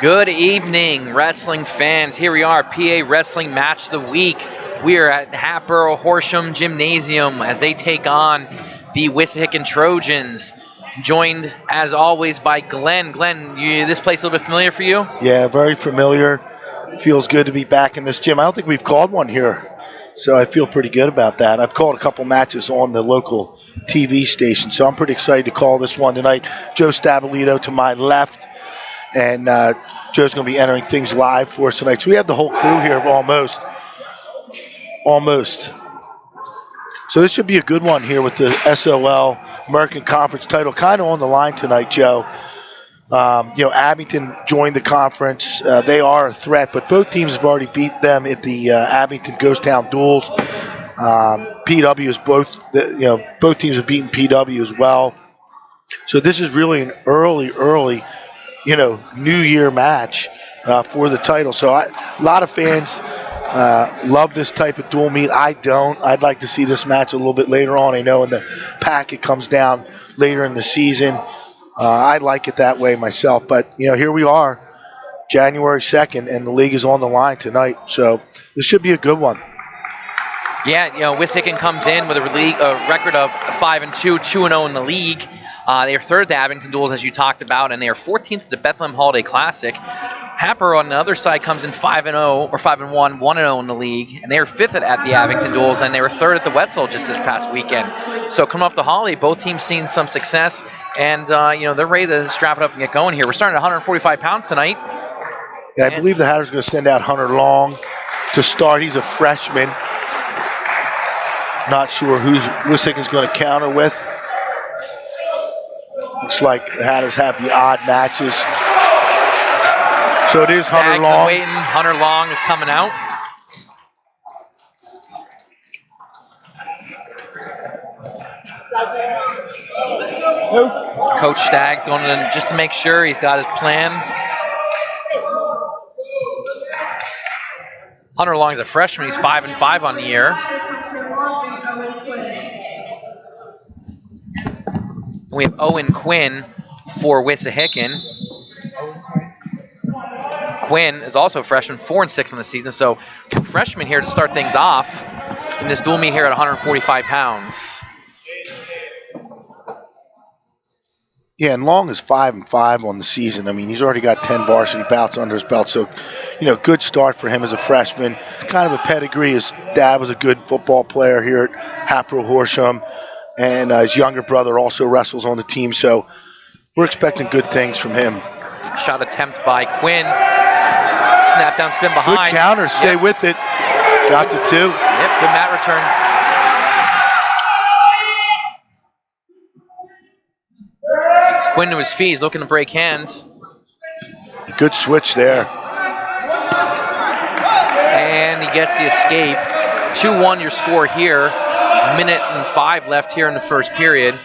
Good evening, wrestling fans. Here we are, PA Wrestling Match of the Week. We are at Hatboro Horsham Gymnasium as they take on the Wissahickon Trojans. Joined, as always, by Glenn. Glenn, this place a little bit familiar for you? Yeah, very familiar. Feels good to be back in this gym. I don't think we've called one here, so I feel pretty good about that. I've called a couple matches on the local TV station, so I'm pretty excited to call this one tonight. Joe Stabilito to my left, and Joe's going to be entering things live for us tonight. So we have the whole crew here almost. So this should be a good one here with the SOL American Conference title kind of on the line tonight, Joe. Abington joined the conference. They are a threat, but both teams have already beat them at the Abington Ghost Town duels. PW is both teams have beaten PW as well. So this is really an early, New Year match for the title. So a lot of fans love this type of dual meet. I don't. I'd like to see this match a little bit later on. I know in the pack it comes down later in the season. I like it that way myself. But, here we are, January 2nd, and the league is on the line tonight. So this should be a good one. Yeah, Wissahickon comes in with a record of 5-2, 2-0 in the league. They are third at the Abington Duels, as you talked about, and they are 14th at the Bethlehem Holiday Classic. Happer on the other side comes in 5-0 or 5-1, 1-0 in the league, and they are fifth at the Abington Duels, and they were third at the Wetzel just this past weekend. So coming off the holiday, both teams seen some success, and they're ready to strap it up and get going here. We're starting at 145 pounds tonight. Yeah, I believe the Hatters are going to send out Hunter Long to start. He's a freshman. Not sure who Wissahickon's going to counter with. Looks like the Hatters have the odd matches. So it is Hunter Long. Waiting. Hunter Long is coming out. Coach Staggs going in just to make sure he's got his plan. Hunter Long is a freshman. He's 5-5 on the year. We have Owen Quinn for Wissahickon. Quinn is also a freshman, 4-6 on the season. So two freshmen here to start things off in this dual meet here at 145 pounds. Yeah, and Long is 5-5 on the season. I mean, he's already got 10 varsity bouts under his belt. So, good start for him as a freshman. Kind of a pedigree. His dad was a good football player here at Hatboro Horsham. And his younger brother also wrestles on the team. So we're expecting good things from him. Shot attempt by Quinn. Snap down, spin behind. Good counter. Stay with it. Got to 2. Yep, good mat return. Quinn to his feet. He's looking to break hands. Good switch there. And he gets the escape. 2-1 your score here. 1:05 left here in the first period.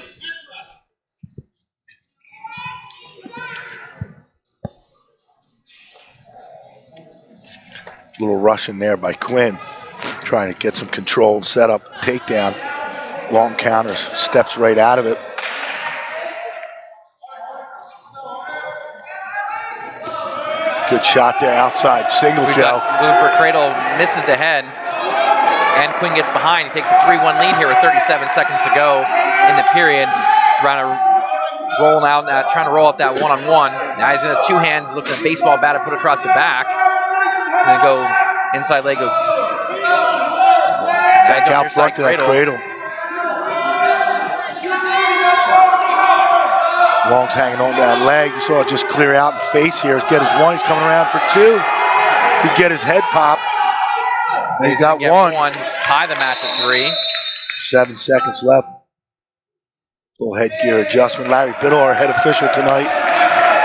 Little rush in there by Quinn, trying to get some control and set up takedown. Long counters, steps right out of it. Good shot there outside, single Joe. Move for cradle, misses the head, and Quinn gets behind. He takes a 3-1 lead here with 37 seconds to go in the period. Trying to roll out that one-on-one. Now he's in a two hands, looking at a baseball bat to put across the back. And then go inside leg. Back out front to that cradle. Long's hanging on to that leg. You saw it just clear out and face here. Get his one. He's coming around for 2. He get his head pop. And he's got one. Tie the match at 3. 7 seconds left. Little headgear adjustment. Larry Biddle, our head official tonight.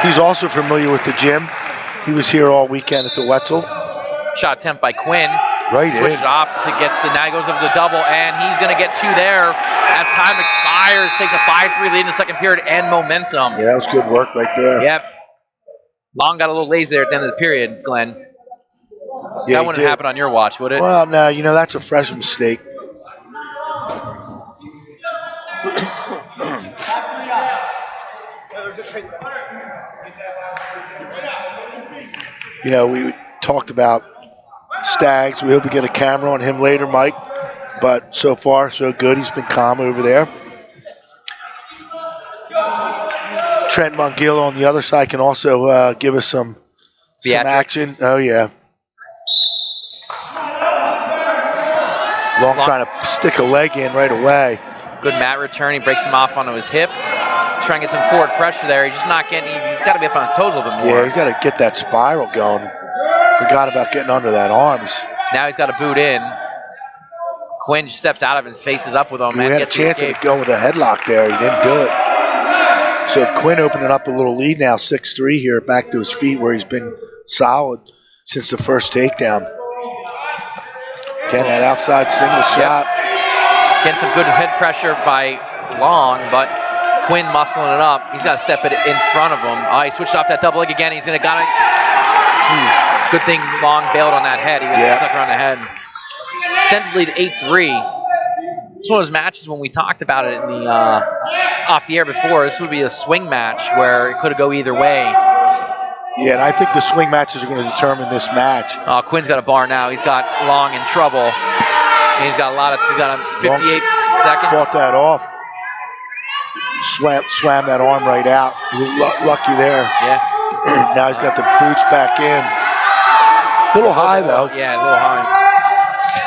He's also familiar with the gym. He was here all weekend at the Wetzel. Shot attempt by Quinn. Right Switched it off to now he goes over the double, and he's going to get 2 there as time expires. Takes a 5-3 lead in the second period and momentum. Yeah, that was good work right there. Yep. Long got a little lazy there at the end of the period, Glenn. Yeah, that wouldn't happen on your watch, would it? Well, no, that's a fresh mistake. You know, we talked about Staggs. We hope we get a camera on him later, Mike. But so far, so good. He's been calm over there. Trent Mongillo on the other side can also give us some action. Oh, yeah. Long trying to stick a leg in right away. Good mat return. He breaks him off onto his hip. He's trying to get some forward pressure there. He's just not getting, he's got to be up on his toes a little bit more. Yeah, he's got to get that spiral going. Forgot about getting under that arms. Now he's got to boot in. Quinn steps out of it and faces up with him. We had a chance of going with a headlock there. He didn't do it. So Quinn opening up a little lead now, 6-3 here, back to his feet where he's been solid since the first takedown. Again, that outside single shot. Getting some good head pressure by Long, but Quinn muscling it up. He's got to step it in front of him. He switched off that double leg again. He's going to got it. Good thing Long bailed on that head. He was stuck around the head. Extends the lead 8-3. It's one of those matches when we talked about it in the off the air before. This would be a swing match where it could go either way. Yeah, and I think the swing matches are going to determine this match. Quinn's got a bar now. He's got Long in trouble. And he's got 58 seconds. Fought that off. Swam that arm right out. He was lucky there. Yeah. Now he's got the boots back in. A little high, though. Yeah, a little high.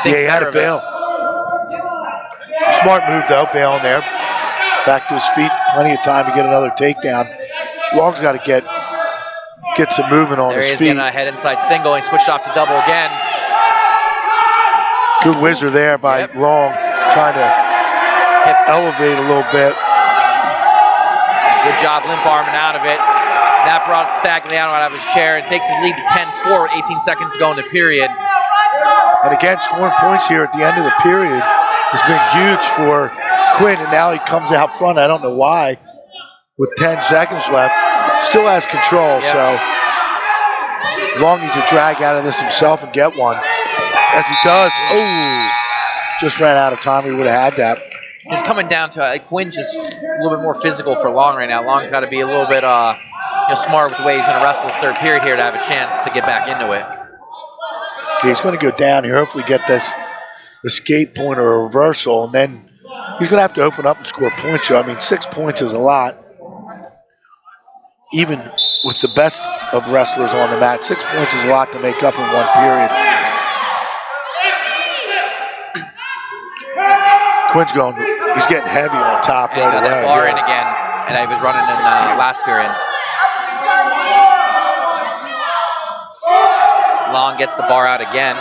Yeah, he had to bail. Smart move, though, bailing there. Back to his feet. Plenty of time to get another takedown. Long's got to get some movement on his feet. There he is getting a head inside single. He switched off to double again. Good whizzer there by Long, trying to elevate a little bit. Good job limp arming out of it. That brought Stagliano out of his chair and takes his lead to 10-4 with 18 seconds to go in the period. And again, scoring points here at the end of the period has been huge for Quinn, and now he comes out front. I don't know why, with 10 seconds left. Still has control, so Long needs to drag out of this himself and get one. As he does, just ran out of time. He would have had that. It's coming down to Quinn just a little bit more physical for Long right now. Long's got to be a little bit smart with the way he's going to wrestle his third period here to have a chance to get back into it. Yeah, he's going to go down here, hopefully get this escape point or a reversal, and then he's going to have to open up and score points. I mean, 6 points is a lot. Even with the best of wrestlers on the mat, 6 points is a lot to make up in one period. Quinn's he's getting heavy on top right away. He's got that bar in again, and he was running in last period. Long gets the bar out again.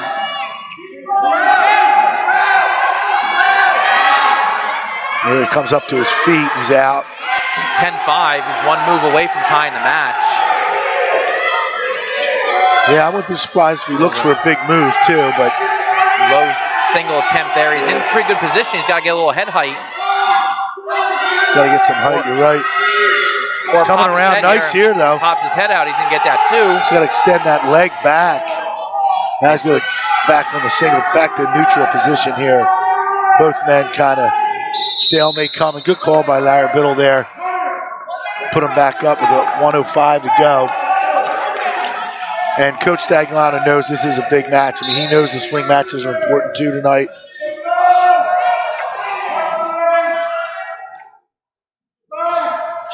Here he comes up to his feet. He's out. He's 10-5. He's one move away from tying the match. Yeah, I wouldn't be surprised if he looks for a big move too, but low single attempt there. He's in pretty good position. He's got to get a little head height. Got to get some height, you're right. Or coming around nice here, though. Pops his head out. He's going to get that, too. He's got to extend that leg back. Now he's going back on the single, back to neutral position here. Both men kind of stalemate coming. Good call by Larry Biddle there. Put him back up with a 1:05 to go. And Coach Stagliano knows this is a big match. I mean, he knows the swing matches are important, too, tonight.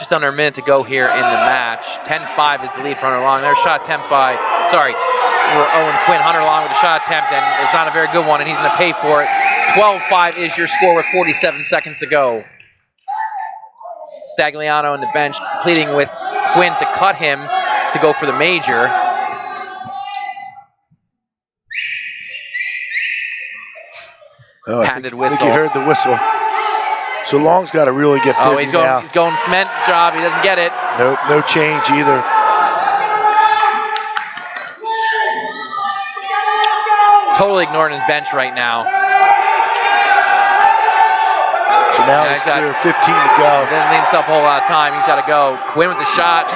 Just under a minute to go here in the match. 10-5 is the lead for Hunter Long. There's a shot attempt for Owen Quinn. Hunter Long with a shot attempt, and it's not a very good one, and he's going to pay for it. 12-5 is your score with 47 seconds to go. Stagliano on the bench pleading with Quinn to cut him to go for the major. Patented whistle. I think you heard the whistle. So Long's got to really get busy now. He's going cement job. He doesn't get it. Nope, no change either. Totally ignoring his bench right now. So now he's clear, 15 to go. Doesn't leave himself a whole lot of time. He's got to go. Quinn with the shot.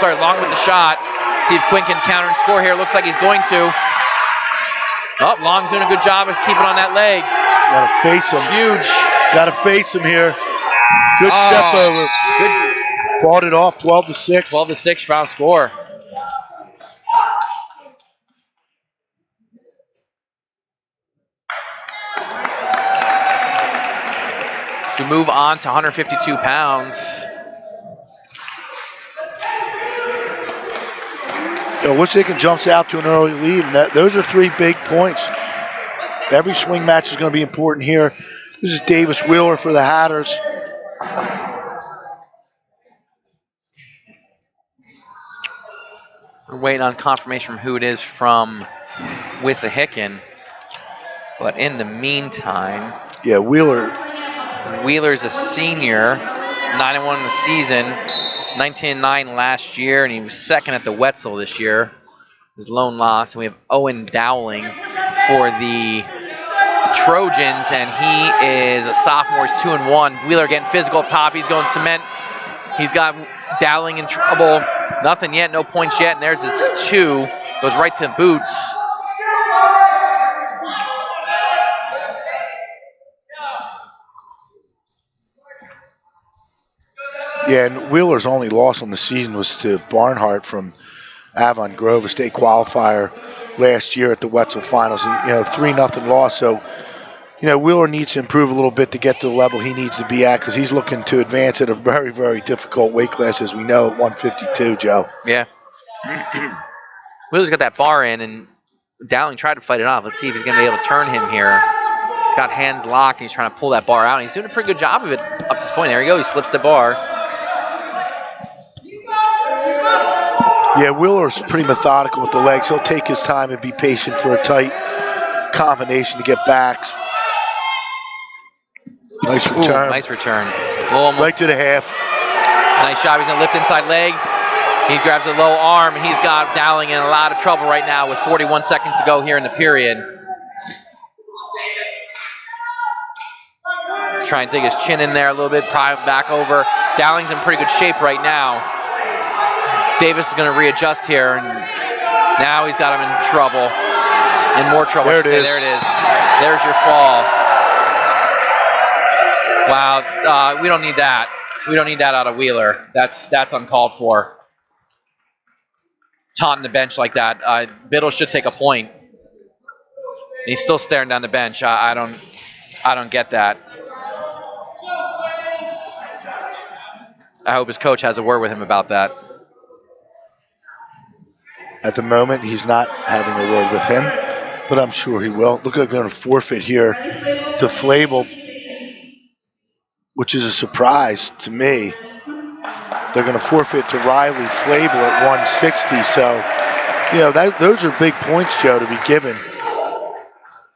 Long with the shot. See if Quinn can counter and score here. Looks like he's going to. Oh, Long's doing a good job of keeping on that leg. Got to face him. Huge. Got to face him here. Good step over. Good. Fought it off 12-6. 12-6 final score. To move on to 152 pounds. Wissahickon jumps out to an early lead, and those are 3 big points. Every swing match is going to be important here. This is Davis Wheeler for the Hatters. We're waiting on confirmation from who it is from Wissahickon. But in the meantime, yeah, Wheeler's a senior, 9-1 in the season, 19-9 last year, and he was second at the Wetzel this year. His lone loss, and we have Owen Dowling for the Trojans, and he is a sophomore. He's 2-1. Wheeler getting physical up top. He's going cement. He's got Dowling in trouble. Nothing yet, no points yet, and there's his 2. Goes right to the boots. Yeah, and Wheeler's only loss on the season was to Barnhart from Avon Grove, a state qualifier last year at the Wetzel Finals. And, 3-0 loss. So, Wheeler needs to improve a little bit to get to the level he needs to be at because he's looking to advance at a very, very difficult weight class, as we know, at 152, Joe. Yeah. Wheeler's got that bar in, and Dowling tried to fight it off. Let's see if he's going to be able to turn him here. He's got hands locked, and he's trying to pull that bar out. And he's doing a pretty good job of it up to this point. There you go. He slips the bar. Yeah, Wheeler's pretty methodical with the legs. He'll take his time and be patient for a tight combination to get backs. Nice return. Ooh, nice return. Right to the half. Nice shot. He's going to lift inside leg. He grabs a low arm, and he's got Dowling in a lot of trouble right now with 41 seconds to go here in the period. Try and dig his chin in there a little bit, pry him back over. Dowling's in pretty good shape right now. Davis is going to readjust here, and now he's got him in trouble. In more trouble. There it is. There it is. There's your fall. Wow, we don't need that. We don't need that out of Wheeler. That's uncalled for. Taunting the bench like that. Biddle should take a point. He's still staring down the bench. I don't get that. I hope his coach has a word with him about that. At the moment, he's not having a word with him, but I'm sure he will. Look like they're going to forfeit here to Flavel, which is a surprise to me. They're going to forfeit to Riley Flavel at 160. So, those are big points, Joe, to be given.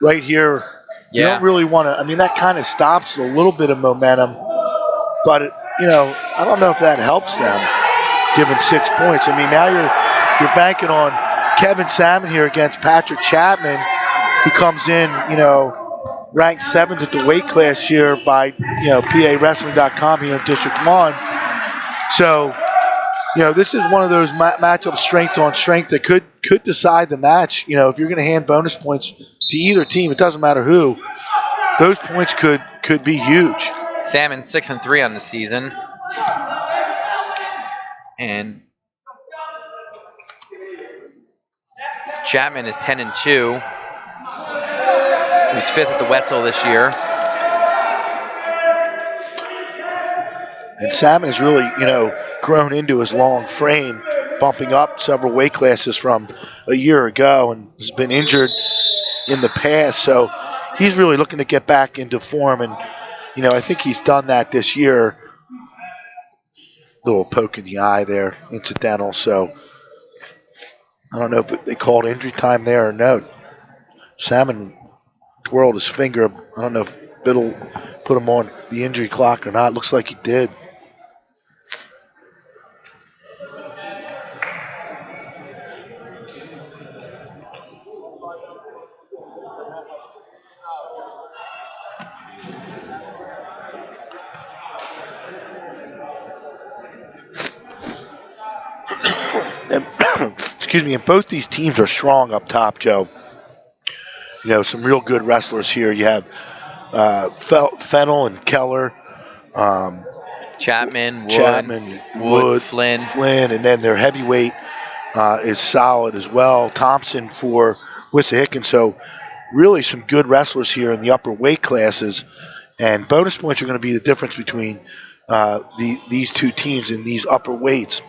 Right here, you don't really want to. That kind of stops a little bit of momentum, but, I don't know if that helps them, given 6 points. Now you're banking on Kevin Salmon here against Patrick Chapman, who comes in, ranked 7th at the weight class here by, PAWrestling.com here in District 1. So, this is one of those matchups strength on strength that could decide the match. If you're going to hand bonus points to either team, it doesn't matter who, those points could be huge. Salmon 6-3 on the season. And Chapman is 10-2. He's 5th at the Wetzel this year. And Salmon has really, grown into his long frame, bumping up several weight classes from a year ago and has been injured in the past. So he's really looking to get back into form. And, I think he's done that this year. Little poke in the eye there, incidental. So I don't know if they called injury time there or no. Salmon twirled his finger. I don't know if Biddle put him on the injury clock or not. Looks like he did. Excuse me, and both these teams are strong up top, Joe. Some real good wrestlers here. You have Fennel and Keller. Chapman, Wood, Flynn, and then their heavyweight is solid as well. Thompson for Wissahickon. So really some good wrestlers here in the upper weight classes. And bonus points are going to be the difference between these two teams in these upper weights.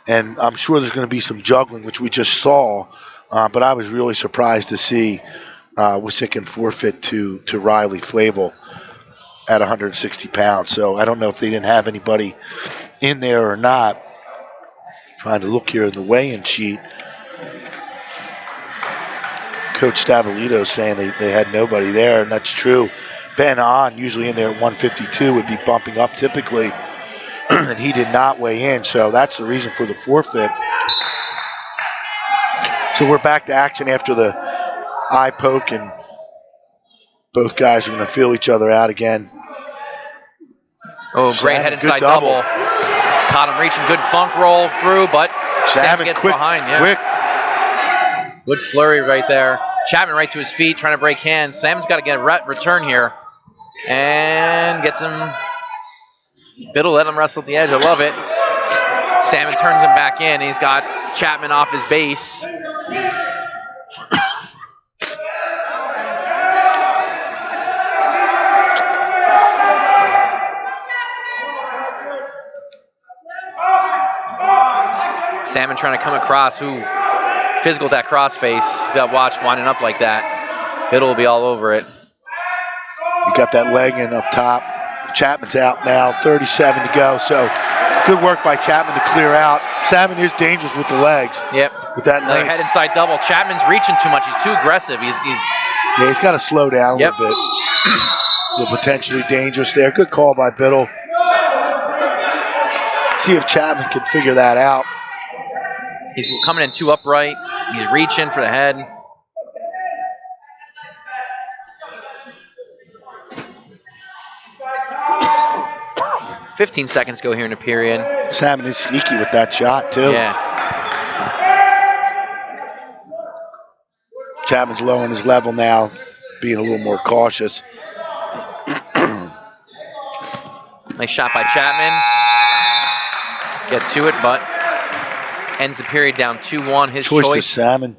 And I'm sure there's going to be some juggling, which we just saw. But I was really surprised to see Wissahickon forfeit to Riley Flavel at 160 pounds. So I don't know if they didn't have anybody in there or not. Trying to look here in the weigh-in sheet. Coach Stavolito saying they had nobody there, and that's true. Ben Ahn, usually in there at 152, would be bumping up typically, and he did not weigh in, so that's the reason for the forfeit. So we're back to action after the eye poke, and both guys are going to feel each other out again. Oh, great head inside double. Caught him reaching, good funk roll through, but Salmon gets quick, behind. Yeah. Quick. Good flurry right there. Chapman right to his feet, trying to break hands. Salmon's got to get a return here. And gets him. Biddle let him wrestle at the edge. I love it. Salmon turns him back in. He's got Chapman off his base. Salmon trying to come across. Ooh, physical with that crossface. You got watch winding up like that. Biddle will be all over it. You got that leg in up top. Chapman's out now, 37 to go. So good work by Chapman to clear out. Salmon is dangerous with the legs. Yep. With that another head inside double. Chapman's reaching too much. He's too aggressive. He's got to slow down a little bit. A little potentially dangerous there. Good call by Biddle. See if Chapman can figure that out. He's coming in too upright. He's reaching for the head. "15 seconds go here in the period." Salmon is sneaky with that shot, too. Yeah. Chapman's lowering his level now, being a little more cautious. Nice shot by Chapman. Get to it, but ends the period down 2-1. His choice. To Salmon.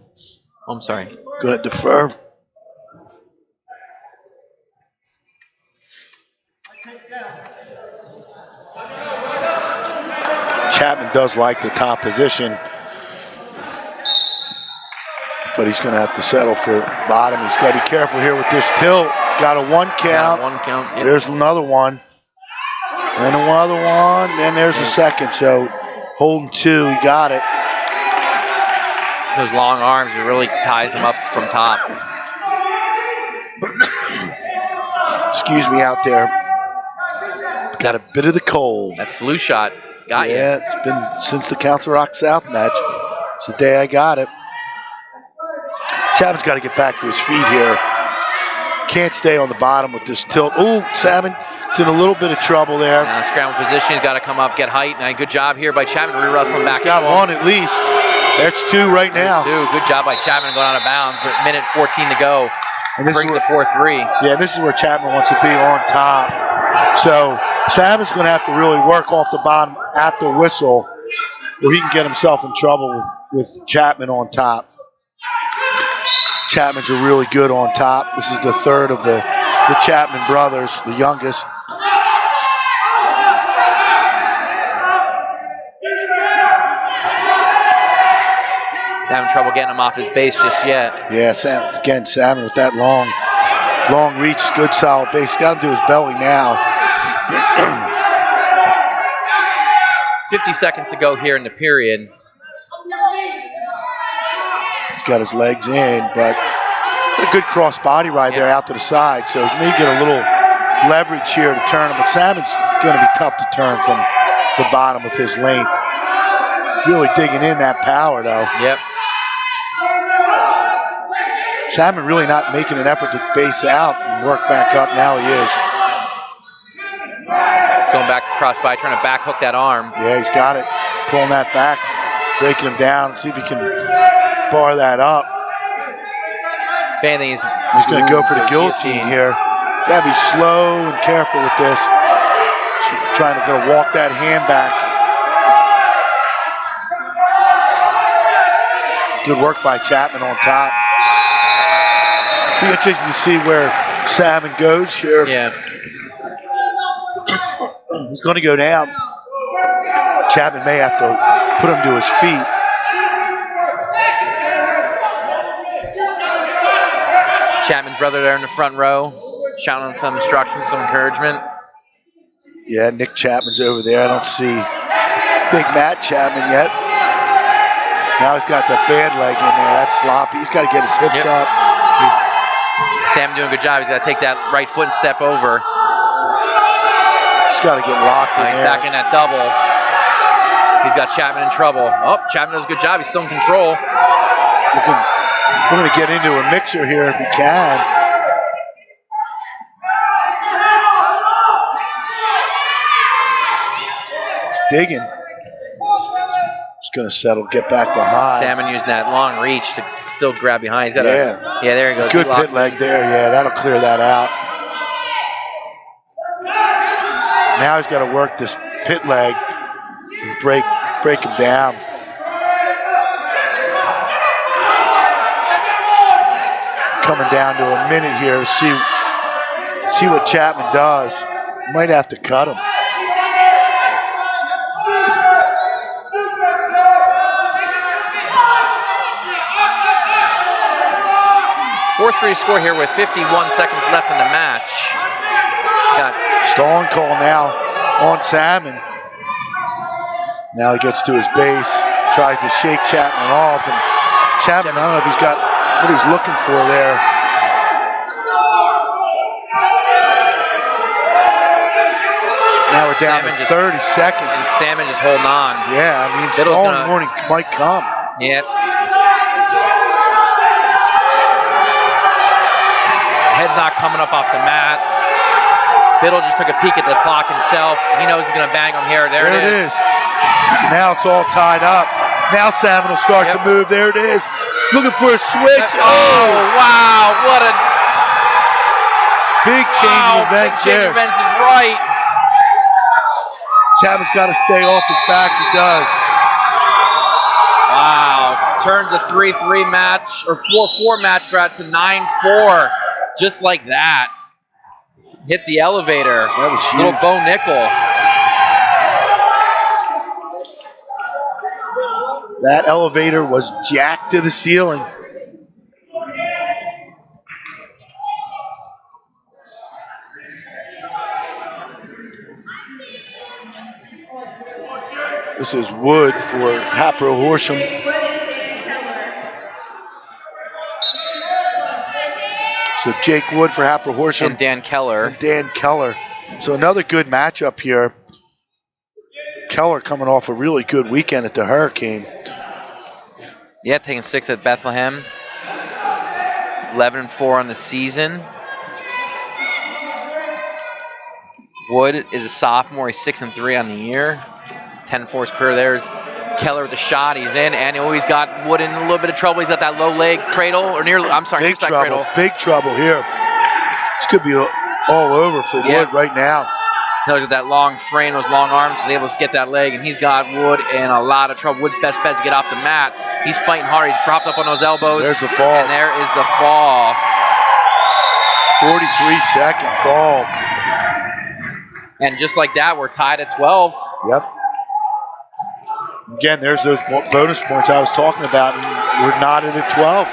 Oh, I'm sorry. Going to defer. Chapman does like the top position, but he's going to have to settle for bottom. He's got to be careful here with this tilt. Got a 1 count. Yep. There's another one. And another one. And there's a second. So holding 2. He got it. Those long arms, it really ties him up from top. Excuse me out there. Got a bit of the cold. That flu shot got you. Yeah, it's been since the Council Rock South match. It's the day I got it. Chapman's got to get back to his feet here. Can't stay on the bottom with this tilt. Ooh, Salmon, it's in a little bit of trouble there. Now scramble position, he's got to come up, get height. Now, good job here by Chapman, re-wrestling back. He's got 1 at least. That's 2 right now. There's 2. Good job by Chapman going out of bounds. But minute 14 to go. And this brings the 4-3. Yeah, this is where Chapman wants to be on top. So Salmon's going to have to really work off the bottom at the whistle, or he can get himself in trouble with Chapman on top. Chapman's are really good on top. This is the third of the Chapman brothers, the youngest. He's having trouble getting him off his base just yet. Yeah, Salmon with that long reach, good solid base. Got him to his belly now. 50 seconds to go here in the period. He's got his legs in, but a good cross body ride there out to the side. So he may get a little leverage here to turn him, but Salmon's going to be tough to turn from the bottom with his length. He's really digging in that power, though. Yep. Salmon really not making an effort to base out and work back up. Now he is. Going back to cross body, trying to back hook that arm. Yeah, he's got it. Pulling that back, breaking him down. See if he can bar that up. If anything, he's going to go for the guillotine here. Got to be slow and careful with this. Trying to walk that hand back. Good work by Chapman on top. Be interesting to see where Salmon goes here. Yeah. He's going to go down. Chapman may have to put him to his feet. Chapman's brother there in the front row, shouting some instructions, some encouragement. Yeah, Nick Chapman's over there. I don't see Big Matt Chapman yet. Now he's got the bad leg in there. That's sloppy. He's got to get his hips up. Sam doing a good job. He's got to take that right foot and step over. He's got to get locked in He's there. back in that double. He's got Chapman in trouble. Oh, Chapman does a good job. He's still in control. We're going to get into a mixer here if we can. He's digging. He's going to settle, get back behind. Salmon using that long reach to still grab behind. He's got yeah, there he goes. Good pit leg there. Yeah, that'll clear that out. Now he's got to work this pit leg and break him down. Coming down to a minute here to see what Chapman does. Might have to cut him. 4-3 score here with 51 seconds left in the match. Got stalling call now on Salmon. Now he gets to his base, tries to shake Chapman off, and Chapman, I don't know if he's got what he's looking for there. Now we're down to 30 seconds. And Salmon just holding on. Yeah, I mean, stalling warning might come. Yep. Head's not coming up off the mat. Biddle just took a peek at the clock himself. He knows he's going to bang him here. There it is. Now it's all tied up. Now Salmon will start to move. There it is. Looking for a switch. Oh, wow. What a big change of events there. Big change of events is right. Chapman's got to stay off his back. He does. Wow. Turns a 3-3 match, or 4-4 match to 9-4. Just like that. Hit the elevator. That was huge. Little Bo Nickel. That elevator was jacked to the ceiling. This is Wood for Hatboro Horsham. So Jake Wood for Hatboro Horsham. And Dan Keller. So another good matchup here. Keller coming off a really good weekend at the Hurricane. Yeah, taking 6 at Bethlehem. 11-4 on the season. Wood is a sophomore. He's 6-3 on the year. 10-4 his career. There's Keller with the shot. He's in, and he's got Wood in a little bit of trouble. He's got that low leg cradle, or near. I'm sorry, big trouble. Cradle. Big trouble here. This could be all over for Wood right now. Keller's with that long frame, those long arms, was able to get that leg, and he's got Wood in a lot of trouble. Wood's best bet is to get off the mat. He's fighting hard. He's propped up on those elbows. There's the fall. And there is the fall. 43-second fall. And just like that, we're tied at 12. Yep. Again, there's those bonus points I was talking about, and we're knotted at 12.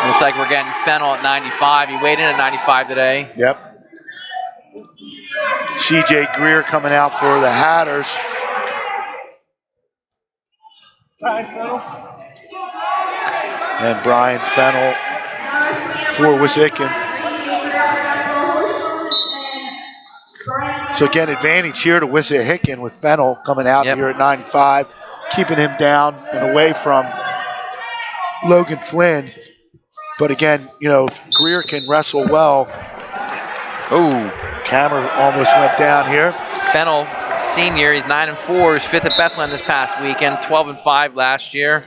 Looks like we're getting Fennel at 95. He weighed in at 95 today. Yep. CJ Greer coming out for the Hatters. And Brian Fennel for Wissahickon. So again, advantage here to Wissahickon with Fennel coming out here at 95, keeping him down and away from Logan Flynn. But again, you know, if Greer can wrestle well. Ooh. Camera almost went down here. Fennel, senior, he's 9-4. He's 5th at Bethlehem this past weekend. 12-5 last year.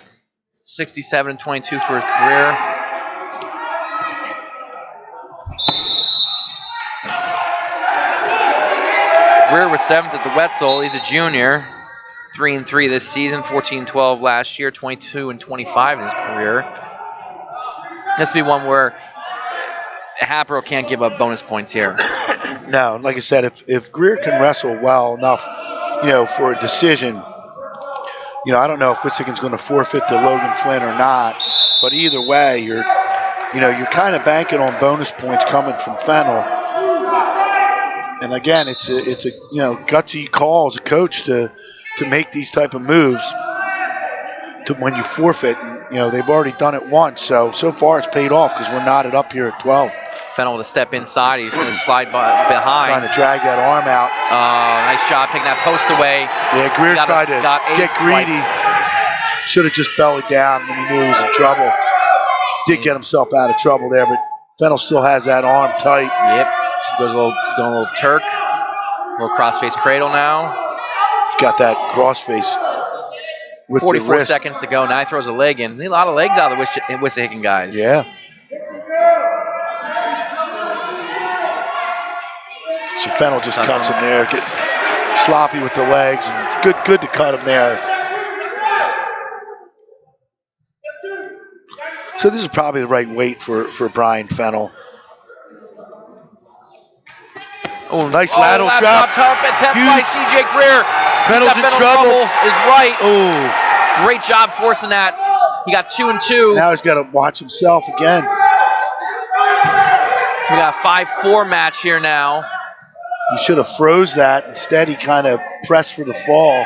67-22 for his career. Greer was 7th at the Wetzel. He's a junior. 3-3 this season, 14-12 last year, 22-25 in his career. This will be one where Hatboro can't give up bonus points here. No, like I said, if Greer can wrestle well enough, for a decision, I don't know if Wissihickon's going to forfeit to Logan Flynn or not, but either way, you're kind of banking on bonus points coming from Fennel. And again, it's a gutsy call as a coach to make these type of moves to when you forfeit. And, they've already done it once, so far it's paid off because we're knotted up here at 12. Fennel with a step inside. He's going to slide behind. Trying to drag that arm out. Nice shot, taking that post away. Yeah, Greer tried to get greedy. Should have just bellied down when he knew he was in trouble. Did get himself out of trouble there, but Fennel still has that arm tight. Yep. Goes going a little Turk. A little cross-face cradle now. Got that cross-face. 44 seconds to go. Now he throws a leg in. A lot of legs out of the Wissahickon guys. Yeah. So Fennel just cuts him there. Get sloppy with the legs. And good to cut him there. So this is probably the right weight for Brian Fennel. Oh, nice lateral drop. Attempt by C.J. Greer. Fennel's in trouble. Is right. Oh. Great job forcing that. He got 2-2. Now he's got to watch himself again. We got a 5-4 match here now. He should have froze that. Instead, he kind of pressed for the fall.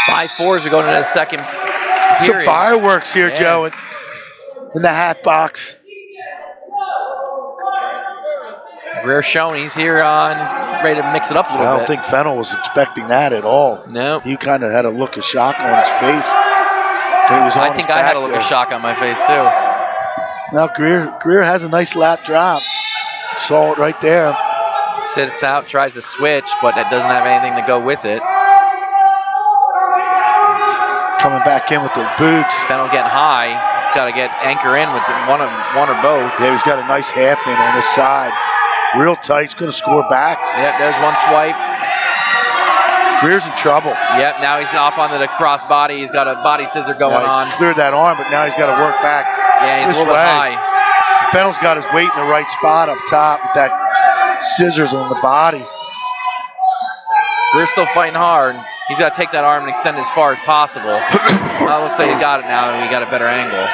5-4 as we go into the second period. Some fireworks here, Joe, in the hat box. Greer showing he's here on. He's ready to mix it up a little bit. I don't think Fennel was expecting that at all. No. He kind of had a look of shock on his face. I think I had a look of shock on my face, too. Now, Greer has a nice lat drop. Saw it right there. Sits out, tries to switch, but that doesn't have anything to go with it. Coming back in with the boots. Fennel getting high. He's got to get anchor in with one or both. Yeah, he's got a nice half in on this side. Real tight. He's going to score backs. Yep, there's one swipe. Greer's in trouble. Yep, now he's off onto the cross body. He's got a body scissor going on. Cleared that arm, but now he's got to work back. Yeah, he's a little bit high. Fennel's got his weight in the right spot up top with that scissors on the body. Greer's still fighting hard. He's got to take that arm and extend it as far as possible. Looks like he's got it now, and we got a better angle.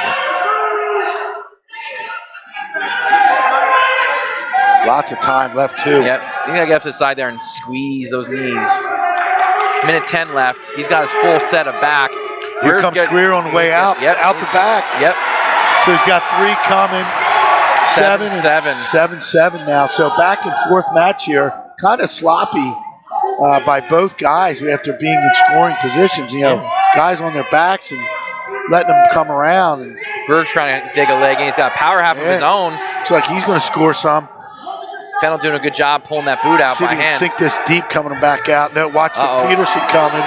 Lots of time left, too. Yep, you got to get up to the side there and squeeze those knees. Minute 10 left. He's got his full set of back. Here comes Greer on the way out. Yep. Out the back. Yep. So he's got 3 coming. 7-7 now. So back and forth match here. Kind of sloppy by both guys after being in scoring positions. Guys on their backs and letting them come around. And Greer's trying to dig a leg in. He's got a power half of his own. Looks like he's going to score some. Fennel doing a good job pulling that boot out by hand. Sink this deep coming back out. No, watch the Peterson coming.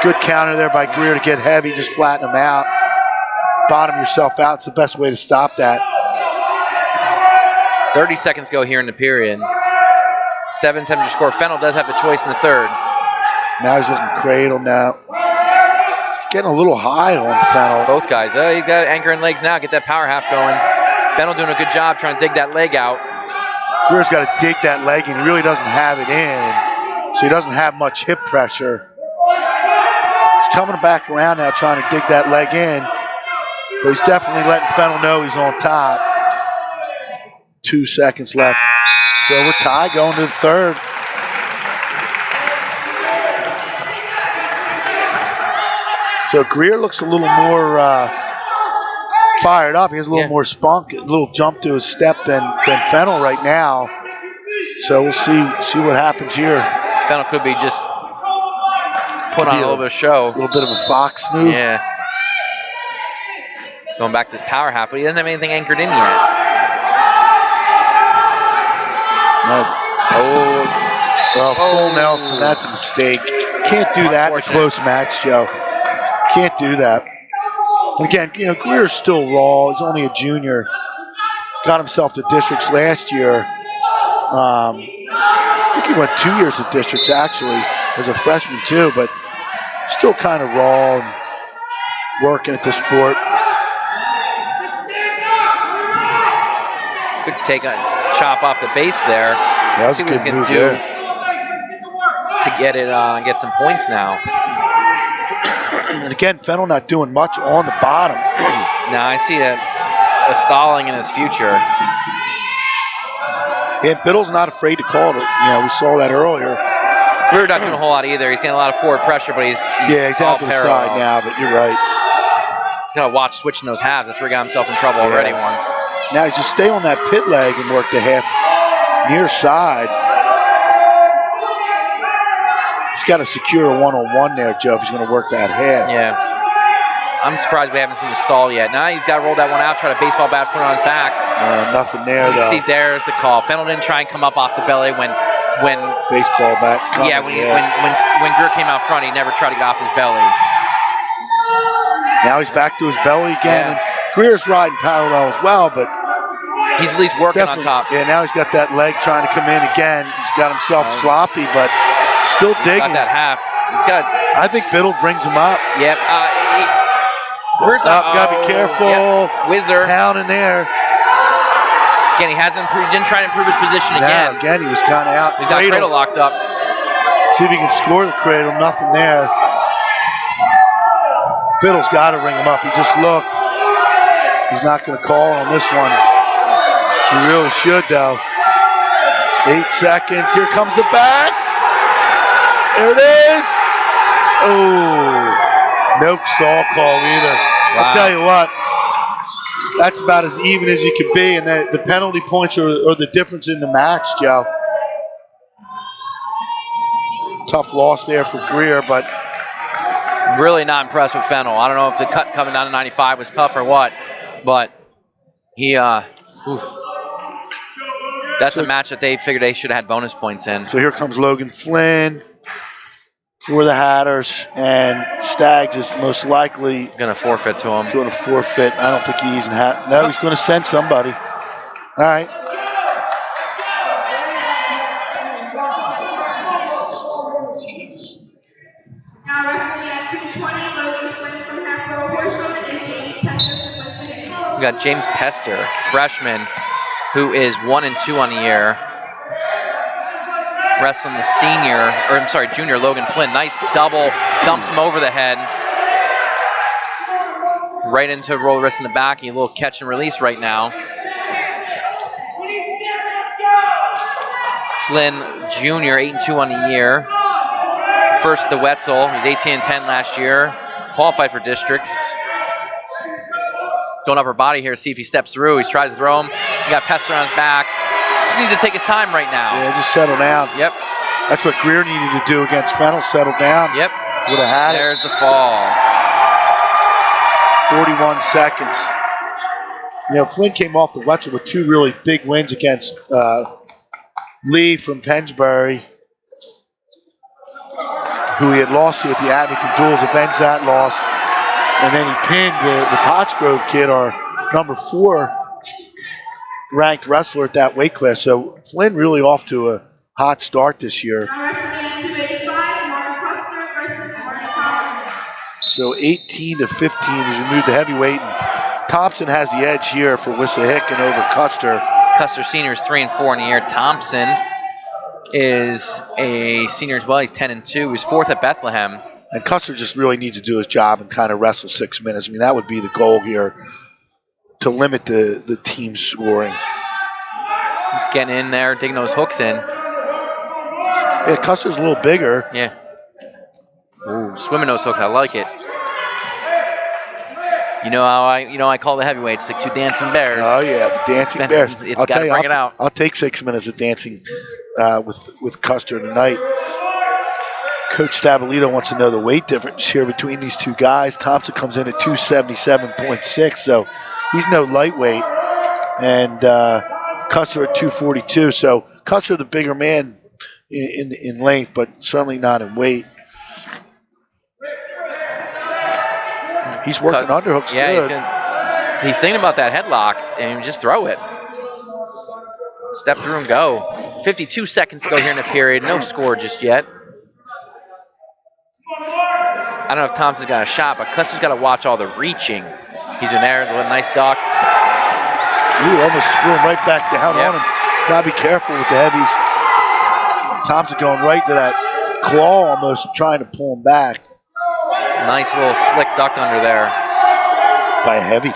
Good counter there by Greer to get heavy. Just flatten him out. Bottom yourself out. It's the best way to stop that. 30 seconds go here in the period. 7-7 to score. Fennel does have the choice in the third. Now he's looking cradle now. Getting a little high on Fennel. Both guys. You got anchor in legs now. Get that power half going. Fennel doing a good job trying to dig that leg out. Greer's got to dig that leg, and he really doesn't have it in, so he doesn't have much hip pressure. He's coming back around now trying to dig that leg in, but he's definitely letting Fennel know he's on top. 2 seconds left. So we're tied going to the third. So Greer looks a little more fired up. He has a little more spunk, a little jump to his step than Fennel right now. So we'll see what happens here. Fennel could be just put on a little bit of show. A little bit of a fox move. Yeah. Going back to his power half, but he doesn't have anything anchored in yet. Full Nelson, that's a mistake. Can't do that in a close match, Joe. Can't do that. And again, Greer's still raw. He's only a junior. Got himself to districts last year. think he went 2 years at districts actually as a freshman too, but still kind of raw and working at the sport. Could take a chop off the base there. Yeah, that was see a what he's good going move to do there. to get it, get some points now. And again, Fennel not doing much on the bottom. Now I see a stalling in his future. And Biddle's not afraid to call it. We saw that earlier. Greer not doing a whole lot either. He's getting a lot of forward pressure, but he's he's all out to the parallel. side now, but you're right. He's got to watch switching those halves. That's where he got himself in trouble already once. Now he's just stay on that pit leg and work the half near side. He's got to secure a one-on-one there, Joe, if he's going to work that half. Yeah. I'm surprised we haven't seen a stall yet. Now he's got to roll that one out, try to baseball bat, put it on his back. Nothing there, though. See, there's the call. Fennel didn't try and come up off the belly when baseball bat coming. Yeah, when Greer came out front, he never tried to get off his belly. Now he's back to his belly again. And Greer's riding parallel as well, but he's at least working on top. Yeah, now he's got that leg trying to come in again. He's got himself sloppy, but still digging. Got that half. I think Biddle brings him up. Yep. Greer's up. Got to be careful. Yep. Whizzer. Down in there. Again, he hasn't improved. Didn't try to improve his position again. Again, he was kind of out. He's got cradle locked up. See if he can score the cradle. Nothing there. Biddle's got to ring him up. He just looked. He's not going to call on this one. He really should, though. 8 seconds. Here comes the bats. There it is. Oh, no stall call either. Wow. I'll tell you what. That's about as even as you can be, and the penalty points are the difference in the match, Joe. Tough loss there for Greer, but really not impressed with Fennel. I don't know if the cut coming down to 95 was tough or what, but he, that's a match that they figured they should have had bonus points in. So here comes Logan Flynn for the Hatters, and Staggs is most likely going to forfeit to him. Going to forfeit. I don't think he even had. No, he's going to send somebody. All right. Now wrestling at 220, Logan Flynn from Hatboro Horsham and James Pester from Wissahickon. We got James Pester, freshman, who is 1-2 on the year. Wrestling the junior Logan Flynn. Nice double, dumps him over the head. Right into roll wrist in the back. A little catch and release right now. Flynn Jr., 8-2 on the year. First at the Wetzel. He's 18-10 last year. Qualified for districts. Going upper body here, see if he steps through. He tries to throw him. He got Pester on his back. Just needs to take his time right now. Yeah, just settle down. Yep. That's what Greer needed to do against Fennel. Settle down. Yep. Would have had There's the fall. 41 seconds. Flynn came off the Wetzel with 2 really big wins against Lee from Pennsbury, who he had lost to at the Abington Duels, avenged that loss. And then he pinned the Pottsgrove kid, our number 4 ranked wrestler at that weight class. So Flynn really off to a hot start this year. So 18-15 as we move to heavyweight. And Thompson has the edge here for Wissahickon over Custer. Custer senior is 3-4 in the year. Thompson is a senior as well. He's 10-2. He's 4th at Bethlehem. And Custer just really needs to do his job and kind of wrestle 6 minutes. I mean, that would be the goal here, to limit the team scoring. Getting in there, digging those hooks in. Yeah, Custer's a little bigger. Yeah. Ooh, swimming those hooks, I like it. You know how I call the heavyweights, the 2 dancing bears. Oh yeah, the dancing bears. I'll tell you, I'll take 6 minutes of dancing with Custer tonight. Coach Stabilito wants to know the weight difference here between these 2 guys. Thompson comes in at 277.6, so he's no lightweight, and Custer at 242. So Custer the bigger man in length, but certainly not in weight. He's working underhooks good. He's thinking about that headlock, and just throw it. Step through and go. 52 seconds to go here in the period. No score just yet. I don't know if Thompson's got a shot, but Custer's got to watch all the reaching. He's in there, a nice duck. Ooh, almost threw him right back down on him. Gotta be careful with the heavies. Thompson going right to that claw almost, trying to pull him back. Nice little slick duck under there. By a heavy.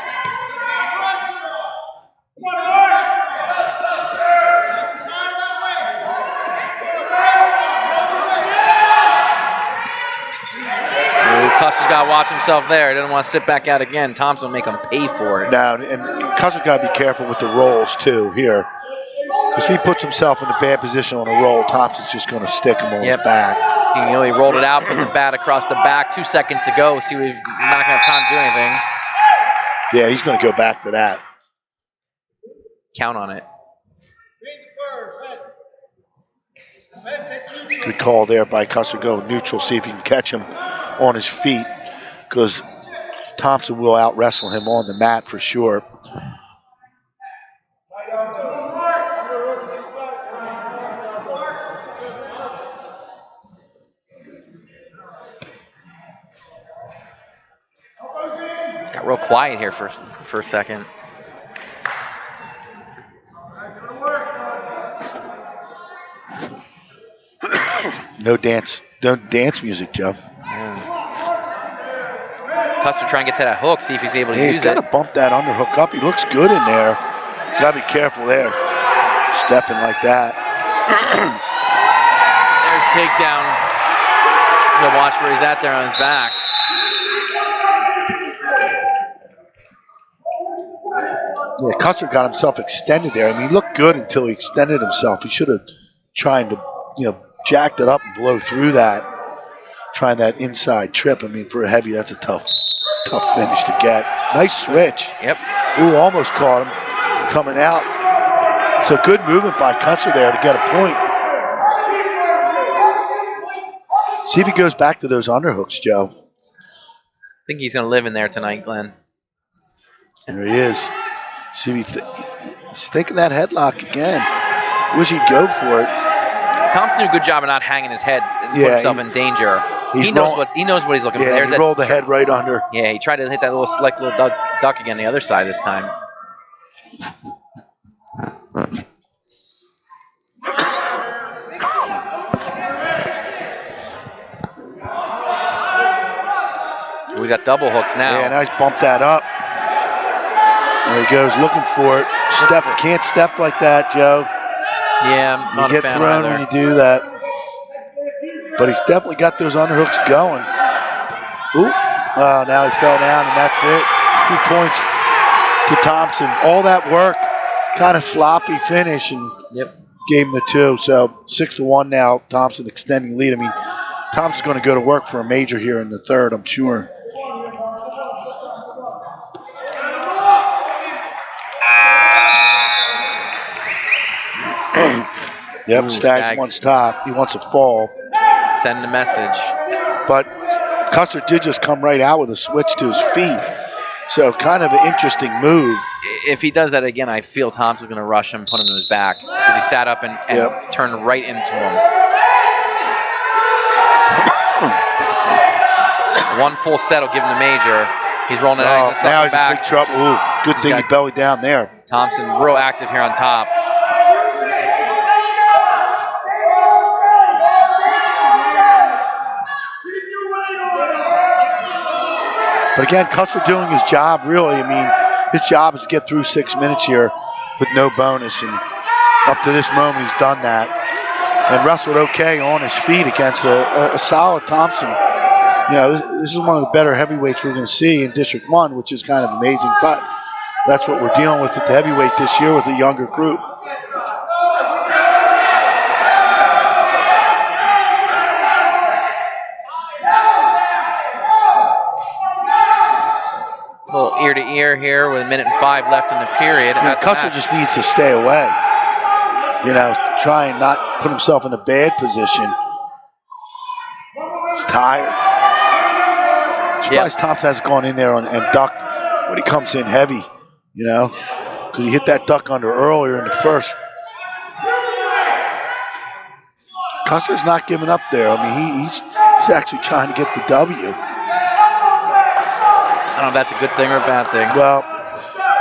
Custer's got to watch himself there. He doesn't want to sit back out again. Thompson will make him pay for it. Now, and Custer's got to be careful with the rolls too here. Because if he puts himself in a bad position on a roll, Thompson's just going to stick him on his back. He rolled it out, put the bat across the back. 2 seconds to go. See, we're not going to have time to do anything. Yeah, he's going to go back to that. Count on it. Good call there by Custer. Go neutral, see if he can catch him on his feet. Because Thompson will out-wrestle him on the mat for sure. Got real quiet here for a second. No dance music, Joe. Yeah. Custer trying to get to that hook, see if he's able to use it. He's got to bump that underhook up. He looks good in there. Got to be careful there. Stepping like that. There's takedown. So watch where he's at there on his back. Yeah, Custer got himself extended there. I mean, he looked good until he extended himself. He should have tried to, jacked it up and blow through that. Trying that inside trip. I mean, for a heavy, that's a tough finish to get. Nice switch. Yep. Ooh, almost caught him coming out. So good movement by Custer there to get a point. See if he goes back to those underhooks, Joe. I think he's going to live in there tonight, Glenn. And there he is. See if he's thinking that headlock again. Wish he'd go for it. Thompson did a good job of not hanging his head and put himself in danger. He knows what he's looking for. Yeah, he rolled the head right under. Yeah, he tried to hit that little slick little duck again the other side this time. We got double hooks now. Yeah, nice bump that up. There he goes, looking for it. Can't step like that, Joe. Yeah, I'm not you a fan get thrown either. when you do that. But he's definitely got those underhooks going. Ooh, now he fell down, and that's it. 2 points to Thompson. All that work, kind of sloppy finish, and gave him the 2. So 6-1 now. Thompson extending lead. I mean, Thompson's going to go to work for a major here in the third, I'm sure. Yep, Stags wants top. He wants a fall. Send the message. But Custer did just come right out with a switch to his feet. So kind of an interesting move. If he does that again, I feel Thompson's going to rush him, put him to his back. Because he sat up and turned right into him. One full set will give him the major. He's rolling it out. Now he's in big trouble. Ooh, good thing he bellied down there. Thompson real active here on top. But again, Custer doing his job, really. I mean, his job is to get through 6 minutes here with no bonus. And up to this moment, he's done that. And wrestled okay on his feet against a solid Thompson. This is one of the better heavyweights we're going to see in District 1, which is kind of amazing. But that's what we're dealing with at the heavyweight this year with a younger group. A little ear to ear here with 1:05 left in the period. Custer just needs to stay away. Try and not put himself in a bad position. He's tired. Surprised Thompson hasn't gone in there and ducked when he comes in heavy, Because he hit that duck under earlier in the first. Custer's not giving up there. I mean, he's actually trying to get the W. I don't know if that's a good thing or a bad thing. Well,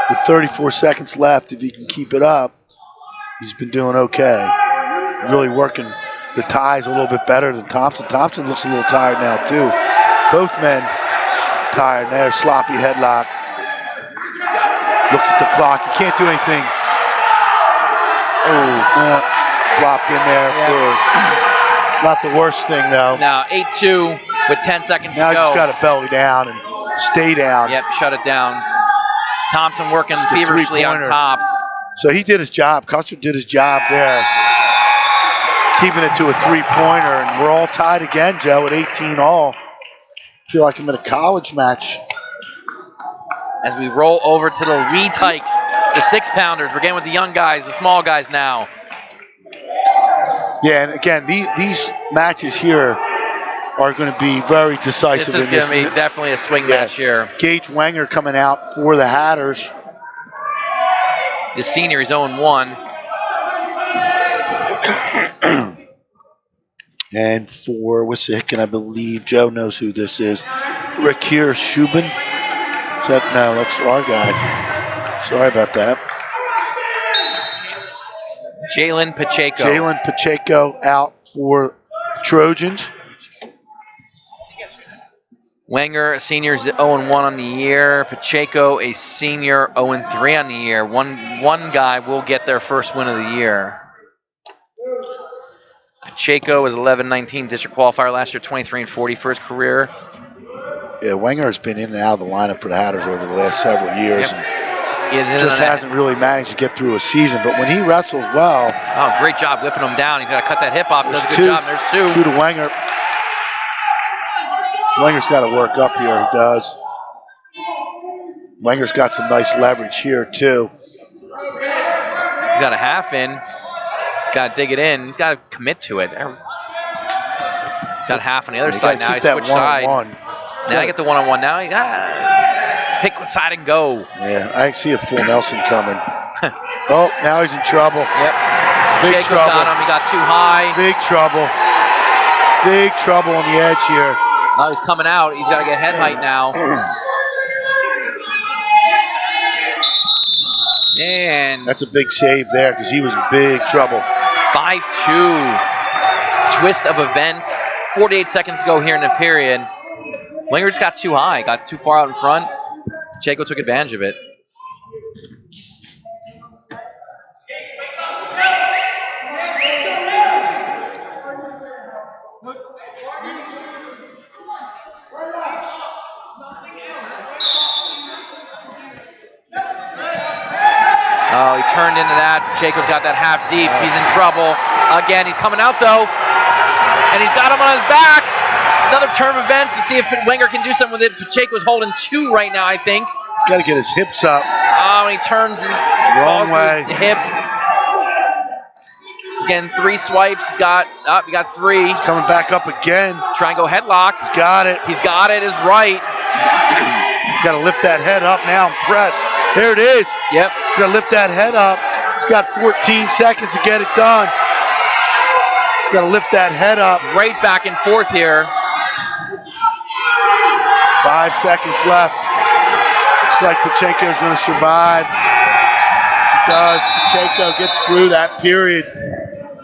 with 34 seconds left, if he can keep it up, he's been doing okay. Really working the ties a little bit better than Thompson. Thompson looks a little tired now, too. Both men tired. There's sloppy headlock. Looks at the clock. He can't do anything. Oh, flopped in there for not the worst thing, though. Now 8-2 with 10 seconds Now to go. just got to belly down and stay down. Yep, shut it down. Thompson working Just a feverishly on three-pointer. top. So he did his job. Custer did his job there, keeping it to a three-pointer. And we're all tied again, Joe, at 18 all. Feel like I'm in a college match. As we roll over to the retakes, the 6-pounders. We're getting with the young guys, the small guys now. Yeah, and again, these matches here are going to be very decisive. This is going to be definitely a swing match here. Gage Wenger coming out for the Hatters. The senior is 0-1. And for Wissahickon, I believe Joe knows who this is. Rakir Shubin. Is that, no, that's our guy. Sorry about that. Jalen Pacheco. Jalen Pacheco out for Trojans. Wenger, senior, is 0-1 on the year. Pacheco, a senior, 0-3 on the year. One guy will get their first win of the year. Pacheco was 11-19 district qualifier last year, 23-40 for his career. Yeah, Wenger has been in and out of the lineup for the Hatters over the last several years. Yep. And just hasn't really managed to get through a season. But when he wrestles well. Oh, great job whipping him down. He's got to cut that hip off. Does a good job. There's two. Two to Wenger. Wenger's got to work up here. He does. Wenger's got some nice leverage here, too. He's got a half in. He's got to dig it in. He's got to commit to it. He's got half on the other side now. He switched side. Now I get the one-on-one. Now he pick one side and go. Yeah, I see a full Nelson coming. Oh, now he's in trouble. Yep. Big Jacobs trouble. got him. He got too high. Big trouble. Big trouble on the edge here. Oh, he's coming out. He's got to get head height now. And that's a big save there because he was in big trouble. 5-2. Twist of events. 48 seconds to go here in the period. Wenger just got too high. Got too far out in front. Pacheco took advantage of it. Oh, he turned into that. Pacheco's got that half deep. He's in trouble. Again, he's coming out, though. And he's got him on his back. Another turn of events to see if Wenger can do something with it. Pacheco's holding two right now, I think. He's got to get his hips up. Oh, and he turns and wrong way. His hip. Again, 3 swipes. He got three. He's coming back up again. Try and go headlock. He's got it. He's got it. Is right. He's got to lift that head up now and press. There it is. Yep. He's got to lift that head up. He's got 14 seconds to get it done. He's got to lift that head up. Right back and forth here. 5 seconds left. Looks like Pacheco's going to survive. He does. Pacheco gets through that period.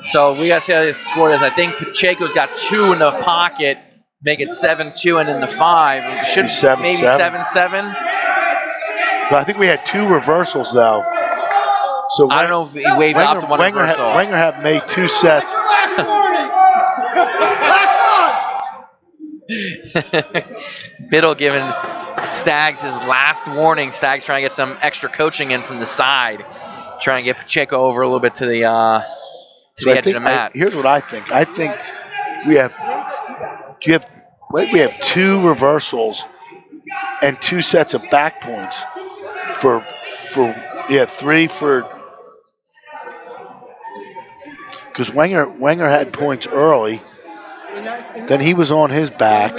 So we got to see how this score is. I think Pacheco's got 2 in the pocket. Make it 7-2 and in the 5. It should maybe 7-7. But I think we had 2 reversals though. So I don't know if he waved off the one reversal. Wenger had made 2 sets. Biddle giving Staggs his last warning. Staggs trying to get some extra coaching in from the side, trying to get Pacheco over a little bit to the edge of the mat. Here's what I think. I think we have 2 reversals and 2 sets of back points for 3 for. Because Wenger had points early, then he was on his back.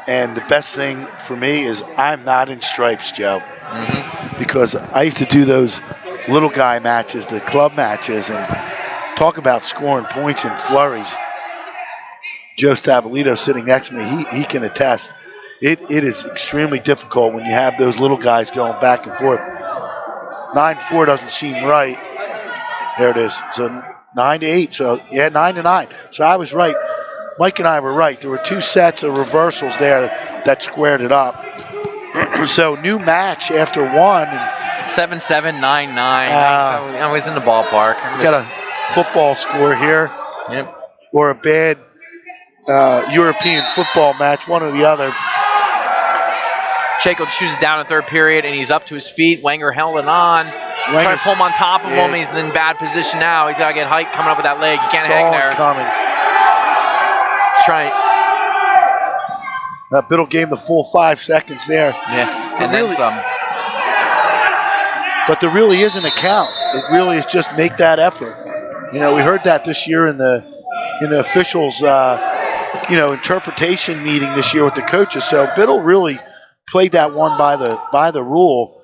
And the best thing for me is I'm not in stripes, Joe, Mm-hmm. because I used to do those little guy matches, the club matches, and talk about scoring points in flurries. Joe Stabilito sitting next to me, he can attest. It is extremely difficult when you have those little guys going back and forth. 9-4 doesn't seem right. There it is. So 9-8. So yeah, 9-9. So I was right. Mike and I were right. There were two sets of reversals there that squared it up. So new match after one. 7-7, 9-9. I was in the ballpark. We got a football score here. Yep. Or a bad European football match, one or the other. Chaco chooses down in third period, and he's up to his feet. Wenger held it on. Trying to pull him on top of him. He's in bad position now. He's got to get height coming up with that leg. You can't hang there. Coming. Trying. That Biddle gave him the full 5 seconds there. Yeah, and then some. But there really isn't a count. It really is just make that effort. You know, we heard that this year in the officials, interpretation meeting this year with the coaches. So Biddle really played that one by the rule.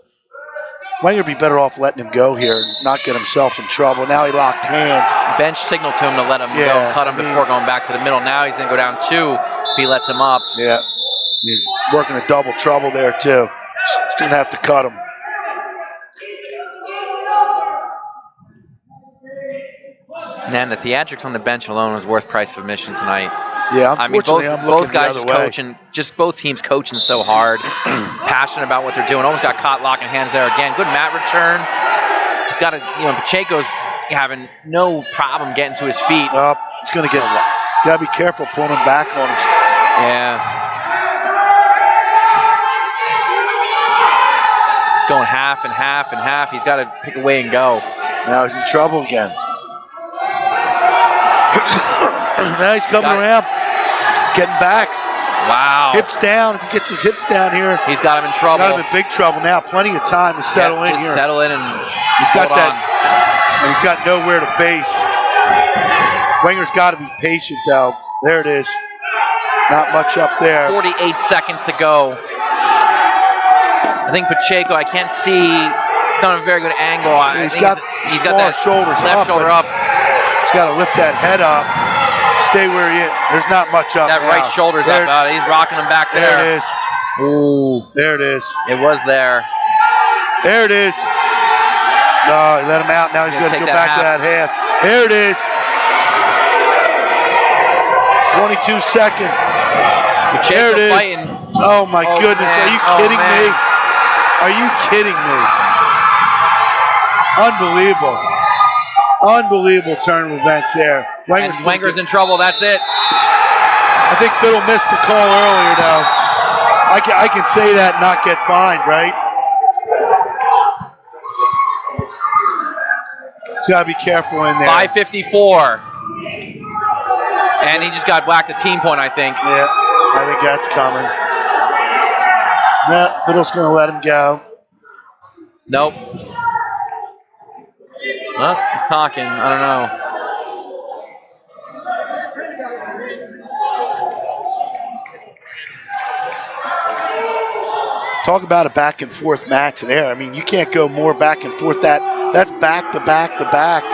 Wenger would be better off letting him go here and not get himself in trouble. Now he locked hands. Bench signaled to him to let him go, cut him before going back to the middle. Now he's going to go down 2 if he lets him up. Yeah, he's working a double trouble there too. He's going to have to cut him. Man, the theatrics on the bench alone was worth price of admission tonight. Yeah, unfortunately, I mean, both guys just coaching, both teams coaching so hard, passionate about what they're doing. Almost got caught locking hands there again. Good mat return. He's got Pacheco's having no problem getting to his feet. He's going to got to be careful pulling him back on him. Yeah. He's going half and half and half. He's got to pick away and go. Now he's in trouble again. Now he's coming around, getting backs. Wow. Hips down. If he gets his hips down here, he's got him in trouble. Got him in big trouble now. Plenty of time to settle in here. Settle in and he's got that. And he's got nowhere to base. Wenger's got to be patient though. There it is. Not much up there. 48 seconds to go. I think Pacheco, I can't see, done a very good angle. He's got that shoulders left shoulder up. He's got to lift that head up. Stay where he is. There's not much up. That right shoulder's up. He's rocking him back there. There it is. Ooh. There it is. It was there. There it is. No, he let him out. Now he's going to go back to that half. There it is. 22 seconds. There it is. Fighting. Oh, my goodness. Man. Are you kidding me? Are you kidding me? Unbelievable. Unbelievable turn of events there. Wenger's in trouble. That's it. I think Biddle missed the call earlier, though. I can say that and not get fined, right? He's got to be careful in there. 5:54. And he just got whacked a team point, I think. Yeah, I think that's coming. No, Biddle's going to let him go. Nope. Well, he's talking. I don't know. Talk about a back and forth match there. I mean, you can't go more back and forth. That's back to back to back.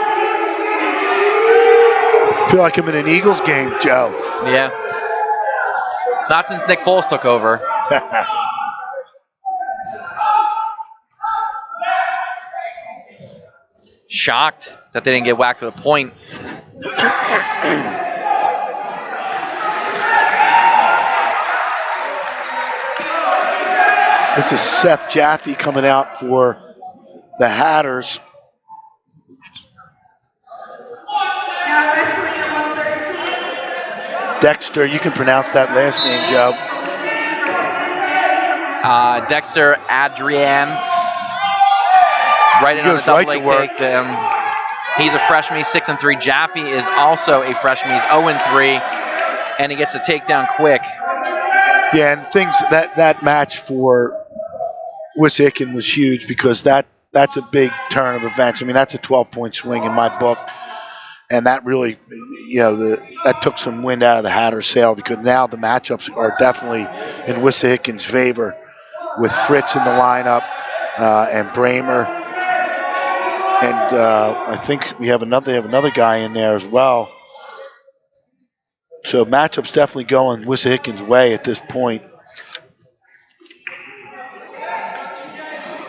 I feel like I'm in an Eagles game, Joe. Yeah. Not since Nick Foles took over. Shocked that they didn't get whacked with a point. This is Seth Jaffe coming out for the Hatters. Dexter, you can pronounce that last name, Joe. Dexter Adrians. Right in on the double leg take. He's a freshman. He's 6-3. Jaffe is also a freshman. He's 0-3, and he gets the takedown quick. Yeah, and that match for Wissahickon was huge because that's a big turn of events. I mean, that's a 12-point swing in my book. and that really, that took some wind out of the Hatter's sail because now the matchups are definitely in Wissahickon's favor with Fritz in the lineup and Bramer, and I think they have another guy in there as well. So matchups definitely going Wissahickon's way at this point.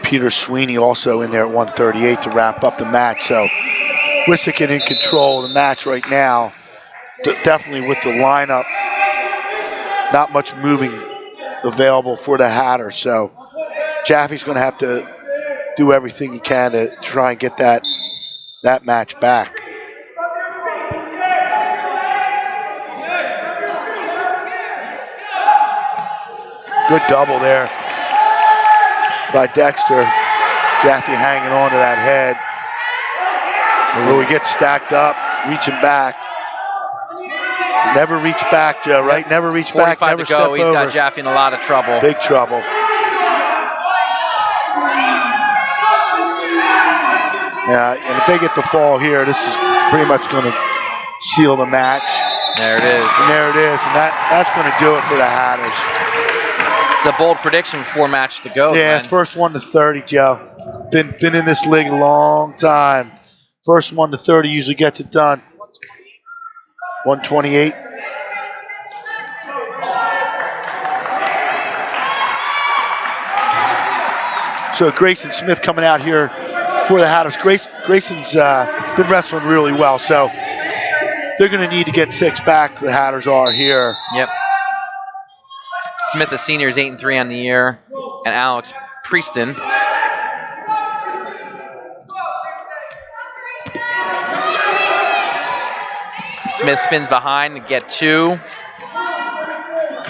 Peter Sweeney also in there at 138 to wrap up the match. So Wissahickon in control of the match right now. Definitely with the lineup, not much moving available for the Hatter. So Jaffe's going to have to do everything he can to try and get that match back. Good double there by Dexter. Jaffe hanging on to that head. Although he gets stacked up, reaching back. Never reach back, Joe, right? Yep. Never reach back, never to go. step He's over. Got Jaffe in a lot of trouble. Big trouble. Yeah, and if they get the fall here, this is pretty much going to seal the match. There it is. And there it is, and that's going to do it for the Hatters. It's a bold prediction, 4 matches to go. Yeah, first 1 to 30, Joe. Been in this league a long time. First 1 to 30 usually gets it done. 128. So Grayson Smith coming out here for the Hatters. Grayson's been wrestling really well, so they're going to need to get 6 back. The Hatters are here. Yep. Smith, the senior, is 8-3 on the year, and Alex Preston. Smith spins behind to get 2.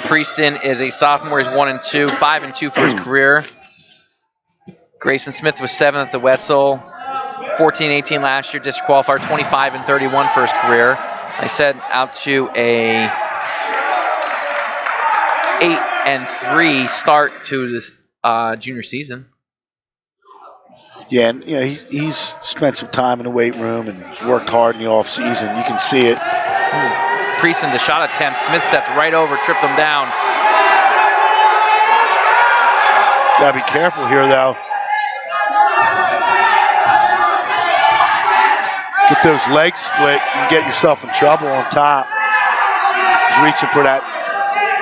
Preston is a sophomore. He's 1-2, 5-2 for his career. Grayson Smith was 7th at the Wetzel, 14-18 last year, disqualified, 25-31 for his career. I said out to a 8-3 start to this junior season. Yeah, and he's spent some time in the weight room and he's worked hard in the off season. You can see it. Preston, the shot attempt. Smith stepped right over, tripped him down. Gotta be careful here, though. Get those legs split and get yourself in trouble on top. He's reaching for that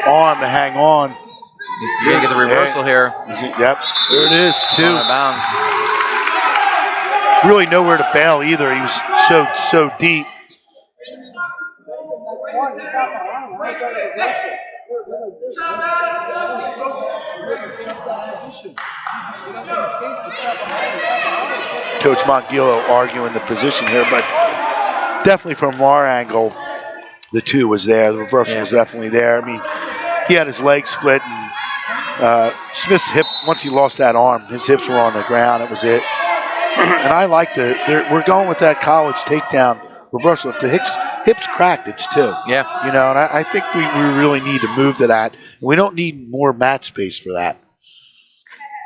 arm to hang on. He's going to get the reversal here. Yep, there it is, 2. Out of bounds. Really nowhere to bail either. He was so deep. Coach Montgillo arguing the position here, but definitely from our angle, the 2 was there. The reversal was definitely there. I mean, he had his leg split, and Smith's hip, once he lost that arm, his hips were on the ground. It was it. And I like we're going with that college takedown reversal. If the hips cracked, it's 2. Yeah. And I think we really need to move to that. And we don't need more mat space for that.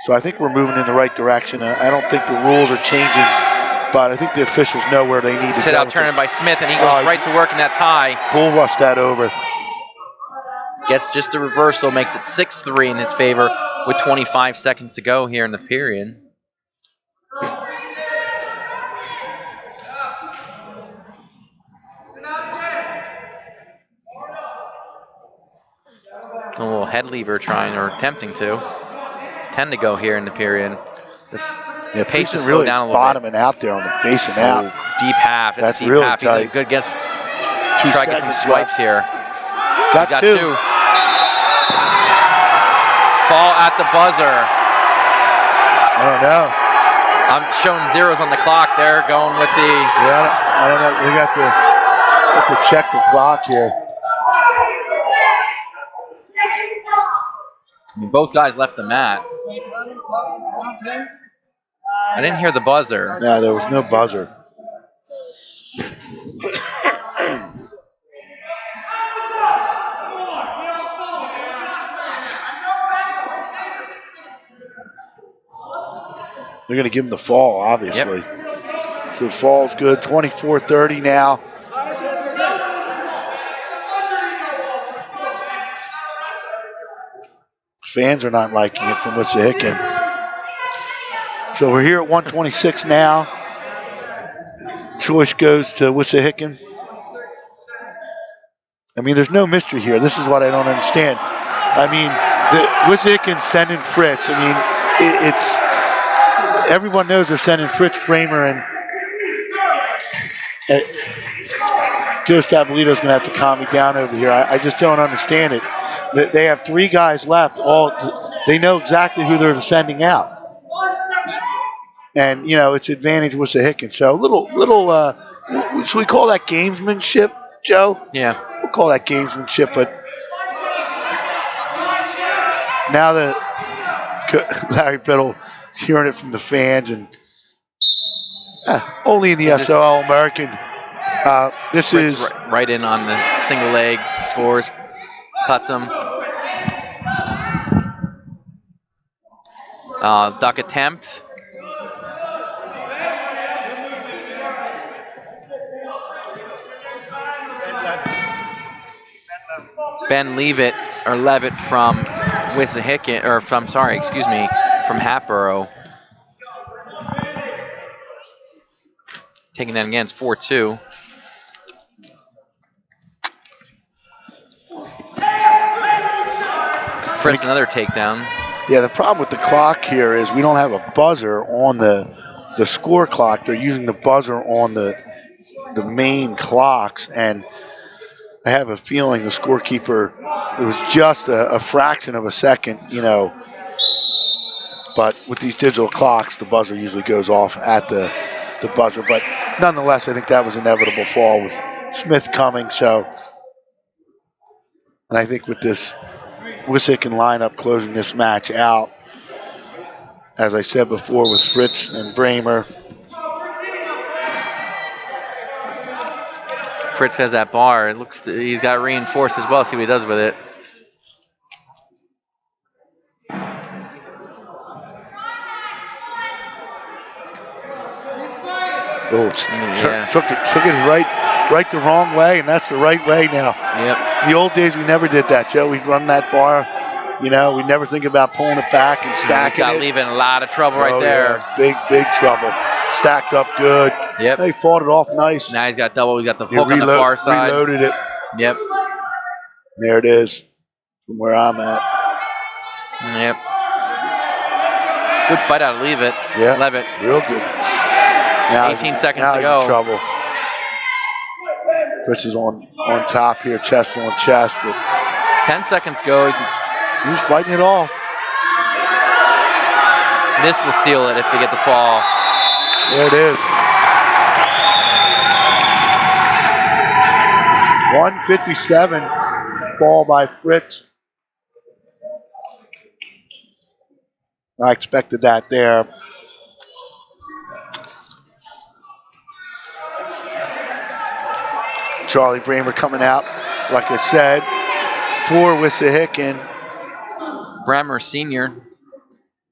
So I think we're moving in the right direction. I don't think the rules are changing, but I think the officials know where they need to go. Sit out turning by Smith, and he goes right to work in that tie. Bull rushed that over. Gets just a reversal, makes it 6-3 in his favor with 25 seconds to go here in the period. A little head lever trying or attempting to. 10 to go here in the period. The pace is really down a little bottoming out there on the base and out. Deep half. That's deep really half. tight. He's a good guess. 2 Try to get some swipes here. Got 2. Fall at the buzzer. I don't know. I'm showing zeros on the clock there, going with the... Yeah, I don't know. We got to check the clock here. I mean, both guys left the mat. I didn't hear the buzzer. No, there was no buzzer. They're going to give him the fall, obviously. Yep. So the fall's good. 24-30 now. Fans are not liking it from Wissahickon. So we're here at 126 now. Choice goes to Wissahickon. I mean, there's no mystery here. This is what I don't understand. I mean, Wissahickon sending Fritz. I mean, it's everyone knows they're sending Fritz Bramer, and Joe Stabolito's going to have to calm me down over here. I just don't understand it. They have 3 guys left. They know exactly who they're sending out, and it's advantage Wissahickon. So should we call that gamesmanship, Joe? Yeah. We'll call that gamesmanship. But now that Larry Biddle hearing it from the fans, and only in the SOL American. This Fritz is right in on the single leg, scores, cuts him. Duck attempt. Ben Leavitt or Levitt from Wissahickon, or from from Hatboro. Taking that against 4-2. Fritz another takedown. Yeah, the problem with the clock here is we don't have a buzzer on the score clock. They're using the buzzer on the main clocks, and I have a feeling the scorekeeper, it was just a fraction of a second, but with these digital clocks, the buzzer usually goes off at the buzzer. But nonetheless, I think that was inevitable fall with Smith coming. So, and I think with this Wissahickon lineup closing this match out, as I said before, with Fritz and Bramer. Fritz has that bar. It looks he's got reinforced as well. See what he does with it. Oh, took it right the wrong way, and that's the right way now. Yep. In the old days, we never did that, Joe. We'd run that bar. We never think about pulling it back and stacking it. He's got leaving a lot of trouble right there. Yeah, big trouble. Stacked up good. Yep. He fought it off nice. Now he's got double. We got the hook on the far side. Reloaded it. Yep. There it is, from where I'm at. Yep. Good fight out of Leavitt. Yeah. Levitt. Real good. Now 18 seconds now to he's go. In trouble. Fritz is on top here, chest on chest. But 10 seconds go. He's biting it off. This will seal it if they get the fall. There it is. 157 fall by Fritz. I expected that there. Charlie Bramer coming out, like I said, for Wissahickon. Bramer Sr.,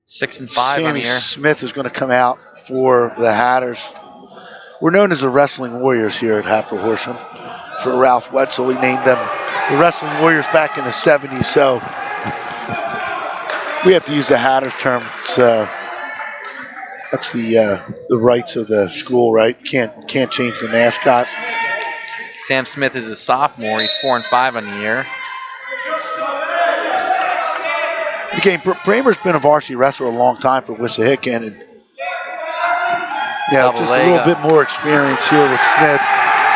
6-5 on Sammy the year. Smith is going to come out for the Hatters. We're known as the Wrestling Warriors here at Hatboro Horsham. For Ralph Wetzel, he named them the Wrestling Warriors back in the 70s. So we have to use the Hatters term. That's the rights of the school, right? Can't change the mascot. Sam Smith is a sophomore. He's 4-5 on the year. Again, Bramer's been a varsity wrestler a long time for Wissahickon, and just a little bit more experience here with Smith.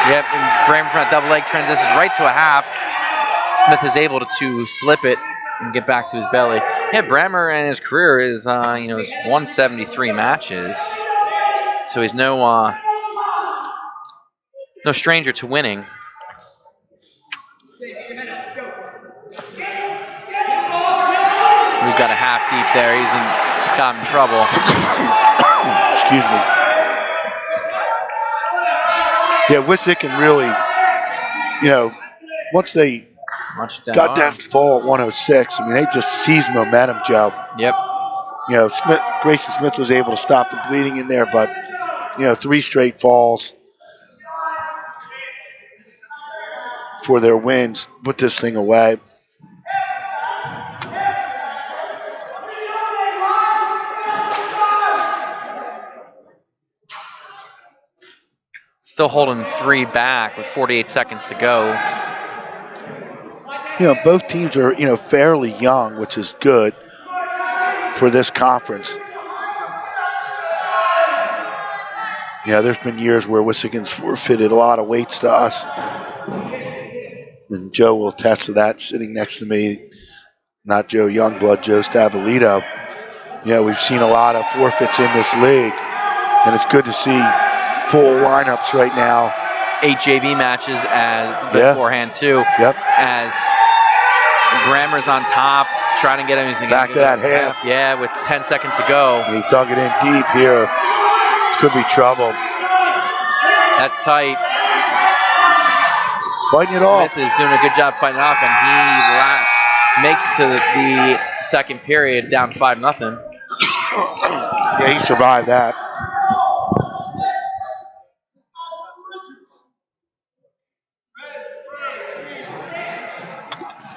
Yep, and Bramer from that double leg transitions right to a half. Smith is able to slip it and get back to his belly. Yeah, Bramer in his career is, is 173 matches, so he's no stranger to winning. He's got a half deep there. He's got him in trouble. Excuse me. Yeah, Wissahickon really, once they got that fall at 106, I mean, they just seized momentum, Joe. Yep. Grayson Smith was able to stop the bleeding in there, but, 3 straight falls for their wins, put this thing away. still holding 3 back with 48 seconds to go. You know, both teams are, you know, fairly young, which is good for this conference. Yeah, there's been years where Wissahickons forfeited a lot of weights to us. And Joe will attest to that sitting next to me. Not Joe Youngblood, Joe Stabilito. Yeah, we've seen a lot of forfeits in this league. And it's good to see full lineups right now. 8 JV matches as Yeah. beforehand too. Yep. As Grammer's on top, trying to get him. He's Back to that half. Yeah, with 10 seconds to go. He dug it in deep here. This could be trouble. That's tight. Fighting it off. Smith is doing a good job fighting it off, and he makes it to the second period down 5-0. Yeah, he survived that.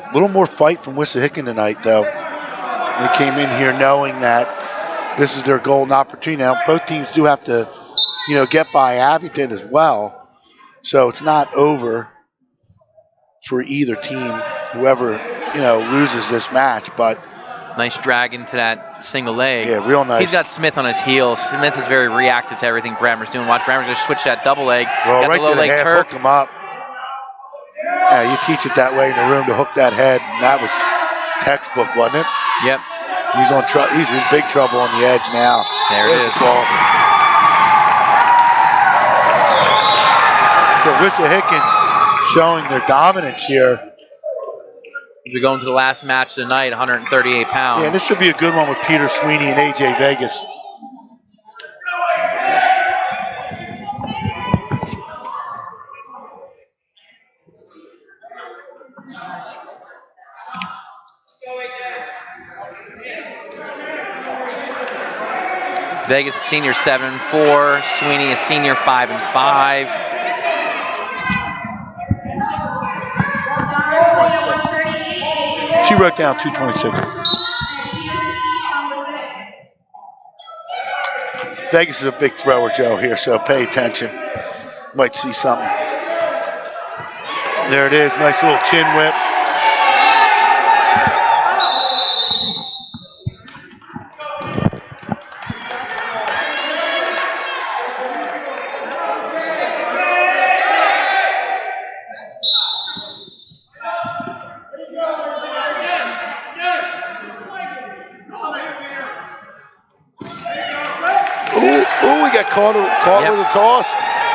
A little more fight from Wissahickon tonight, though. They came in here knowing that this is their golden opportunity. Now, both teams do have to, you know, get by Abington as well. So it's not over for either team, whoever, you know, loses this match. But nice drag into that single leg. yeah, real nice. He's got Smith on his heels. Smith is very reactive to everything Grammer's doing. Watch Grammer's just switch that double leg. Well, got right the low to the leg half, Turk. hook him up. Yeah, you teach it that way in the room to hook that head, and that was textbook, wasn't it? Yep. He's in big trouble on the edge now. There it is. The ball. So Wissahickon showing their dominance here. We go into the last match of the night, 138 pounds. Yeah, this should be a good one with Peter Sweeney and AJ Vegas. Vegas a senior 7-4, Sweeney a senior 5-5. She wrote down 226. Vegas is a big thrower, Joe, here, so pay attention. Might see something. There it is, nice little chin whip. Ooh, we got caught with a toss.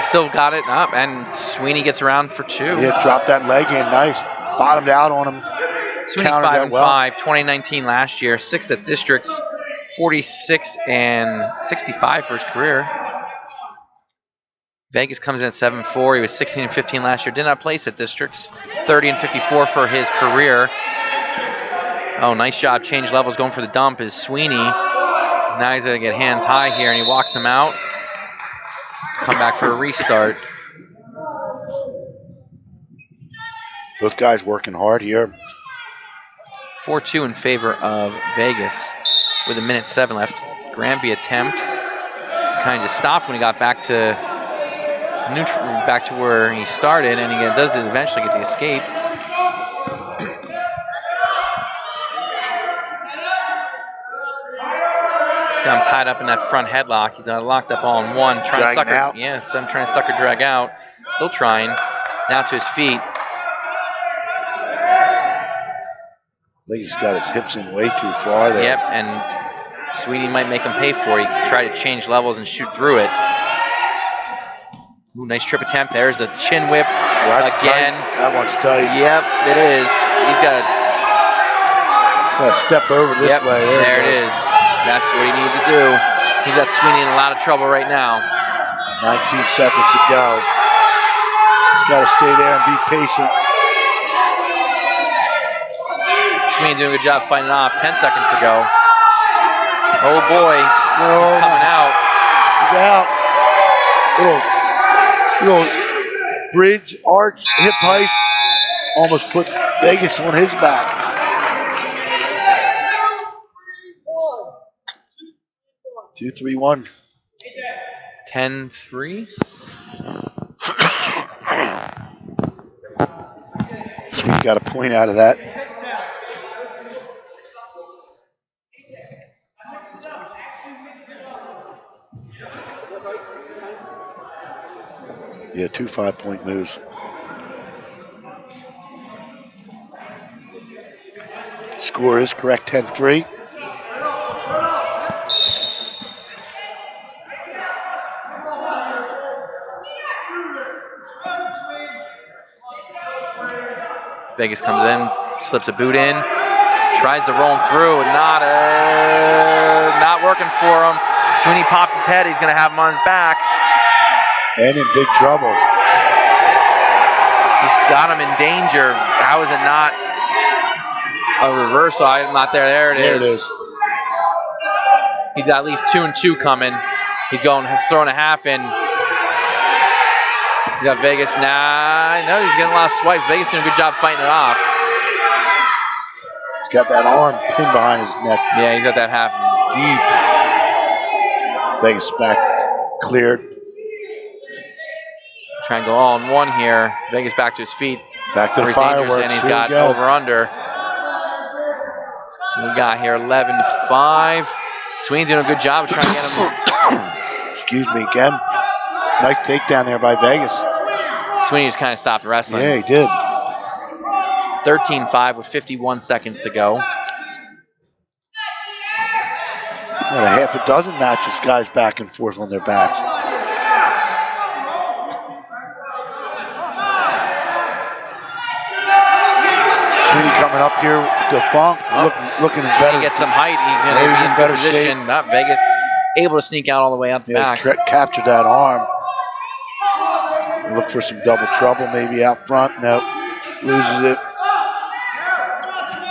Still got it up, and Sweeney gets around for 2. Yeah, dropped that leg in, nice. Bottomed out on him. Sweeney 5-5, 2019 last year, 6th at districts, 46 and 65 for his career. Vegas comes in at 7-4. He was 16 and 15 last year. Did not place at districts. 30 and 54 for his career. Oh, nice job. Change levels going for the dump is Sweeney. Now he's going to get hands high here, and he walks him out. Come back for a restart. Both guys working hard here. 4-2 in favor of Vegas with 1:07 left. Granby attempts. Kind of stopped when he got back to neutral, back to where he started, and he does eventually get the escape. Got him tied up in that front headlock. He's locked up all in one. Trying to sucker out. Yes, I'm trying to sucker drag out. Still trying. Now to his feet. I think he's got his hips in way too far there. Yep, and Sweeney might make him pay for it. He tried to change levels and shoot through it. Ooh, nice trip attempt. There's the chin whip again. Tight. That one's tight. Yep, it is. He's got to step over this way. There it is. That's what he needs to do. He's got Sweeney in a lot of trouble right now. 19 seconds to go. He's got to stay there and be patient. Sweeney doing a good job fighting it off. 10 seconds to go. Oh boy, he's coming out. He's out. Little bridge, arch, hip heist. Almost put Vegas on his back. Two, 3, 1. 10-3. got a point out of that. Yeah, 2 5-point moves. Score is correct, 10-3. Vegas comes in, slips a boot in, tries to roll him through, not working for him. Sweeney pops his head, he's going to have him on his back. And in big trouble. He's got him in danger. How is it not a reversal? I'm not there. There it is. He's got at least 2 and 2 coming. He's throwing a half in. He's got Vegas now. No, he's getting a lot of swipes. Vegas doing a good job fighting it off. He's got that arm pinned behind his neck. Yeah, he's got that half deep. Vegas back cleared. Trying to go all in one here. Vegas back to his feet. Back to the fireworks. And he's got over-under. We got here 11-5. Sweeney's doing a good job of trying to get him. Excuse me again. Nice takedown there by Vegas. Sweeney just kind of stopped wrestling. Yeah, he did. 13-5 with 51 seconds to go. Got a half a dozen matches, guys back and forth on their backs. Sweeney coming up here to Funk, looking better. He gets some height. He's going to be in better position. Not Vegas able to sneak out all the way out the back. Captured that arm. Look for some double trouble maybe out front. No, loses it.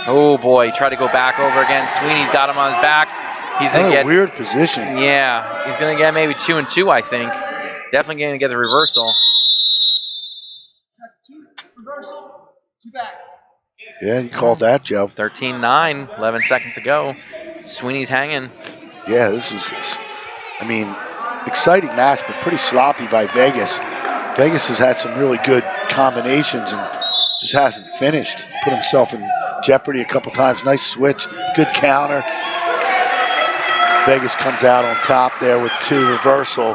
Oh boy, he tried to go back over again. Sweeney's got him on his back. He's going to get weird position. Yeah, he's going to get maybe 2 and 2, I think. Definitely going to get the reversal. Yeah, you called that, Joe. 13-9, 11 seconds to go. Sweeney's hanging. Yeah, this is, exciting match, but pretty sloppy by Vegas. Vegas has had some really good combinations and just hasn't finished. Put himself in jeopardy a couple times. Nice switch, good counter. Vegas comes out on top there with 2 reversal.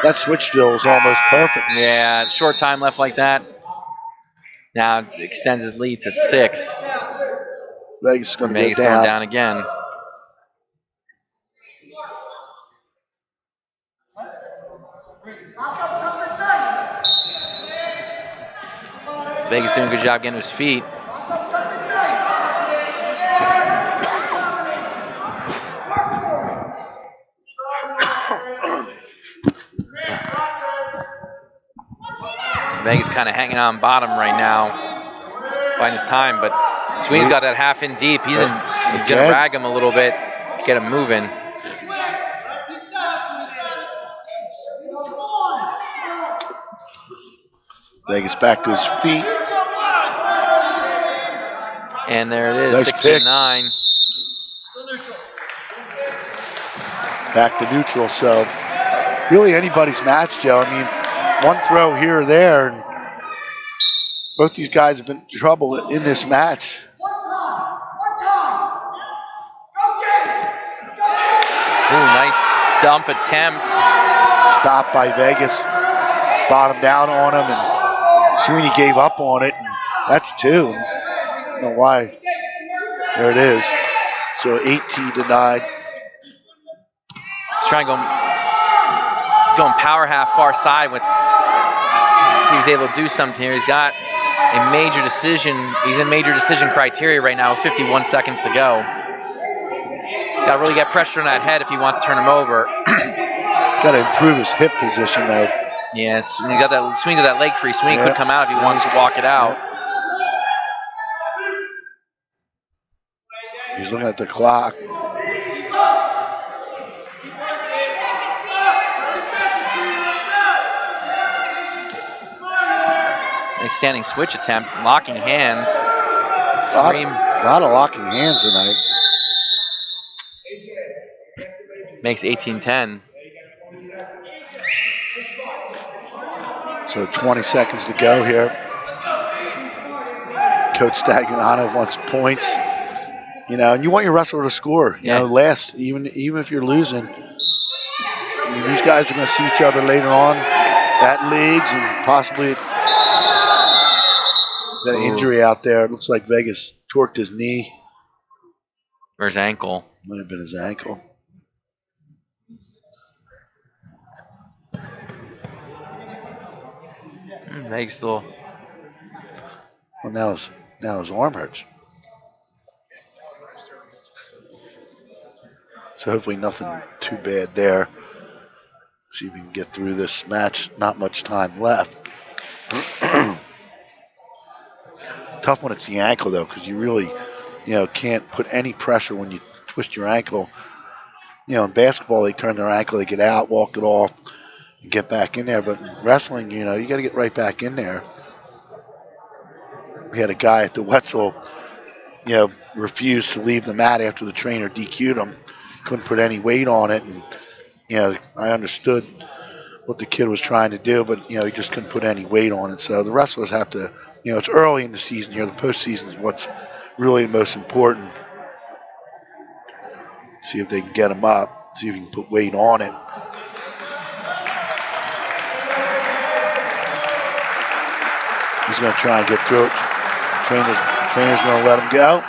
That switch drill is almost perfect. Yeah, short time left like that. Now extends his lead to 6. Vegas is going to go down. Going down again. Vegas doing a good job getting to his feet. Vegas kind of hanging on bottom right now, finding his time, but Sweeney's got that half in deep. He's gonna rag him a little bit, get him moving. Vegas back to his feet. And there it is, 16-9. Back to neutral, so really anybody's match, Joe. I mean, one throw here or there, and both these guys have been in trouble in this match. Ooh, nice dump attempt. Stopped by Vegas. Bottomed down on him, and Sweeney gave up on it. And that's 2. I don't know why. There it is. So 18-9. He's trying to going power half far side with. See if he's able to do something here. He's got a major decision. He's in major decision criteria right now with 51 seconds to go. He's got to really get pressure on that head if he wants to turn him over. Got to improve his hip position though. Yes, when he got that swing to that leg free. Swing could come out if he wants to walk it out. He's looking at the clock. Nice standing switch attempt, locking hands. A lot of locking hands tonight. Makes 18-10. So 20 seconds to go here. Coach Stagliano wants points. And you want your wrestler to score. Last, even if you're losing. I mean, these guys are going to see each other later on at leagues and possibly got an injury out there. It looks like Vegas torqued his knee. Or his ankle. Might have been his ankle. Vegas still. Well, now his arm hurts. So hopefully nothing too bad there. See if we can get through this match. Not much time left. Tough when it's the ankle though, because you really, can't put any pressure when you twist your ankle. In basketball they turn their ankle, they get out, walk it off, and get back in there. But in wrestling, you got to get right back in there. We had a guy at the Wetzel, refused to leave the mat after the trainer DQ'd him. Couldn't put any weight on it, and I understood what the kid was trying to do, but he just couldn't put any weight on it. So the wrestlers have to, it's early in the season here. The postseason is what's really most important. See if they can get him up. See if you can put weight on it. He's going to try and get through it. Trainer's going to let him go.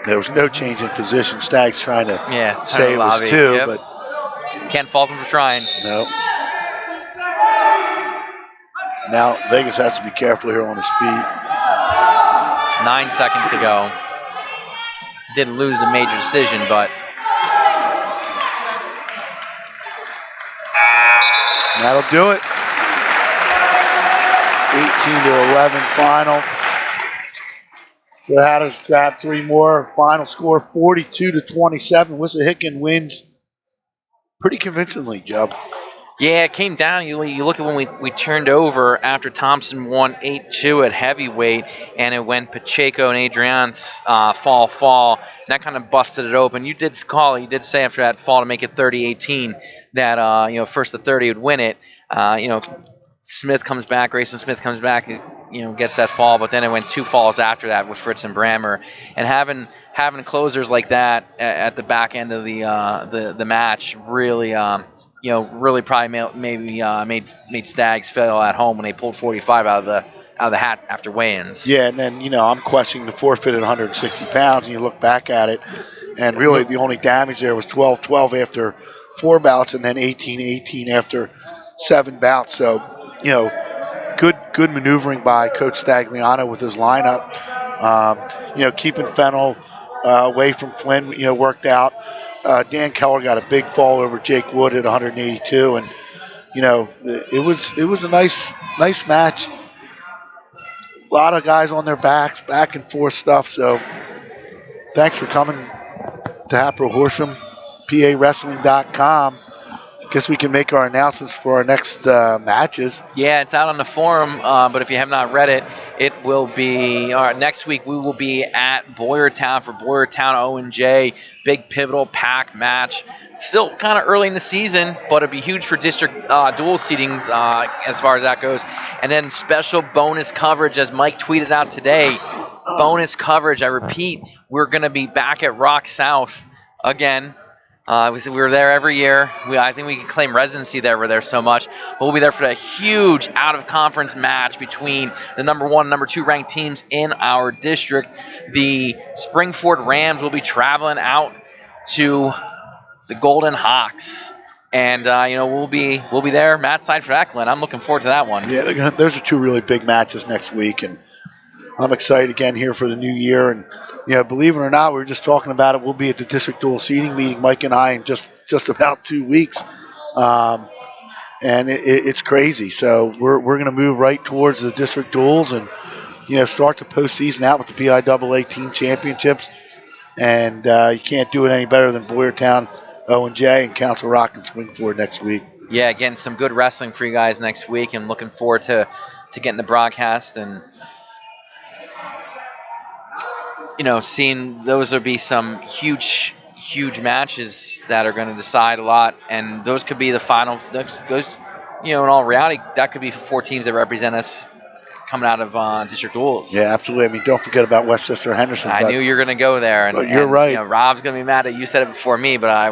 There was no change in position. Stag's trying to say it was two, but can't fault him for trying. No. Now Vegas has to be careful here on his feet. 9 seconds to go. Did lose the major decision, but that'll do it. 18-11 final. So the Hatters grab 3 more. Final score 42-27. Wissahickon wins pretty convincingly, Joe. Yeah, it came down. You look at when we turned over after Thompson won 8-2 at heavyweight, and it went Pacheco and Adrian's fall. And that kind of busted it open. You did say after that fall to make it 30-18 that first to 30 would win it. Smith comes back, Grayson Smith comes back, gets that fall, but then it went 2 falls after that with Fritz and Brammer, and having closers like that at the back end of the match really. Really probably made Stags fail at home when they pulled 45 out of the hat after weigh-ins. Yeah, and then I'm questioning the forfeit at 160 pounds, and you look back at it, and really the only damage there was 12-12 after 4 bouts, and then 18-18 after 7 bouts. So good maneuvering by Coach Stagliano with his lineup. Keeping Fennel away from Flynn, worked out. Dan Keller got a big fall over Jake Wood at 182, and it was a nice match. A lot of guys on their backs, back and forth stuff. So thanks for coming to Hatboro Horsham, PAWrestling.com. Guess we can make our announcements for our next matches. Yeah, it's out on the forum, but if you have not read it, it will be next week. We will be at Boyertown for Boyertown O&J, big pivotal pack match. Still kind of early in the season, but it'll be huge for district dual seedings as far as that goes. And then special bonus coverage, as Mike tweeted out today. Bonus coverage. I repeat, we're going to be back at Rock South again. We were there every year. I think we can claim residency there. We're there so much. But we'll be there for that huge out-of-conference match between the number 1 and number 2 ranked teams in our district. The Springford Rams will be traveling out to the Golden Hawks. And, we'll be there, Matt's side for that, Glenn. I'm looking forward to that one. Yeah, those are 2 really big matches next week. And I'm excited again here for the new year. And, believe it or not, we were just talking about it. We'll be at the district dual seating meeting, Mike and I, in just about 2 weeks. And it's crazy. So we're going to move right towards the district duels and, start the postseason out with the PIAA team championships. And you can't do it any better than Boyertown, O&J, and Council Rock and Springford next week. Yeah, again, some good wrestling for you guys next week, and looking forward to getting the broadcast. And seeing those would be some huge matches that are going to decide a lot, and those could be the final. Those, in all reality, that could be 4 teams that represent us coming out of district duels. Yeah, absolutely. I mean, don't forget about Westchester Henderson. I knew you were going to go there, and you're right. Rob's going to be mad at you. Said it before me, but I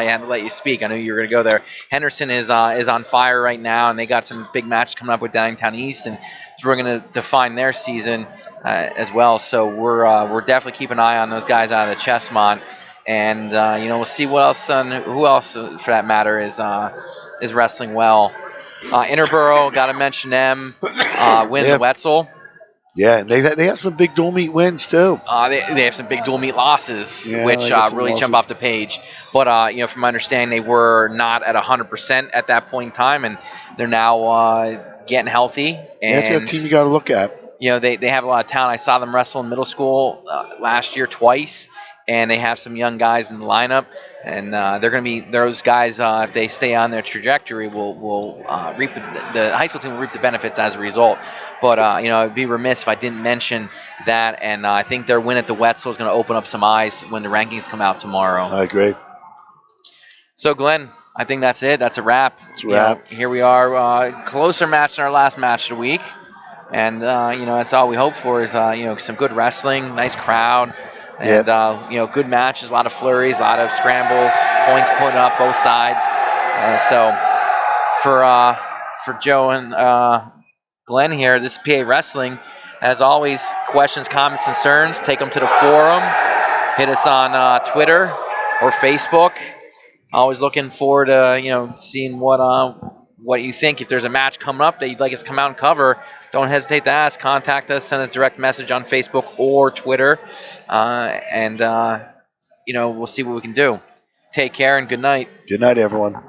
had to let you speak. I knew you were going to go there. Henderson is on fire right now, and they got some big matches coming up with Downtown East, and so we're going to define their season as well. So we're definitely keeping an eye on those guys out of the Chessmont, and we'll see what else, who else for that matter is wrestling well. Interborough, got to mention them. Win the Wetzel. Yeah, and they have some big dual meet wins too. They have some big dual meet losses, which really jump losses. off the page. But from my understanding, they were not at 100% at that point in time, and they're now getting healthy. And it's a team you got to look at. They have a lot of talent. I saw them wrestle in middle school last year twice, and they have some young guys in the lineup. And they're going to be those guys. If they stay on their trajectory, will reap the high school team will reap the benefits as a result. But I'd be remiss if I didn't mention that. And I think their win at the Wetzel is going to open up some eyes when the rankings come out tomorrow. I agree. So Glenn, I think that's it. That's a wrap. It's a wrap. Here we are, closer match than our last match of the week. And that's all we hope for is some good wrestling, nice crowd, and good matches, a lot of flurries, a lot of scrambles, points put up both sides. So for Joe and Glenn here, this is PA Wrestling. As always, questions, comments, concerns, take them to the forum. Hit us on Twitter or Facebook. Always looking forward to seeing what you think. If there's a match coming up that you'd like us to come out and cover, don't hesitate to ask. Contact us, send us a direct message on Facebook or Twitter, and we'll see what we can do. Take care and good night. Good night, everyone.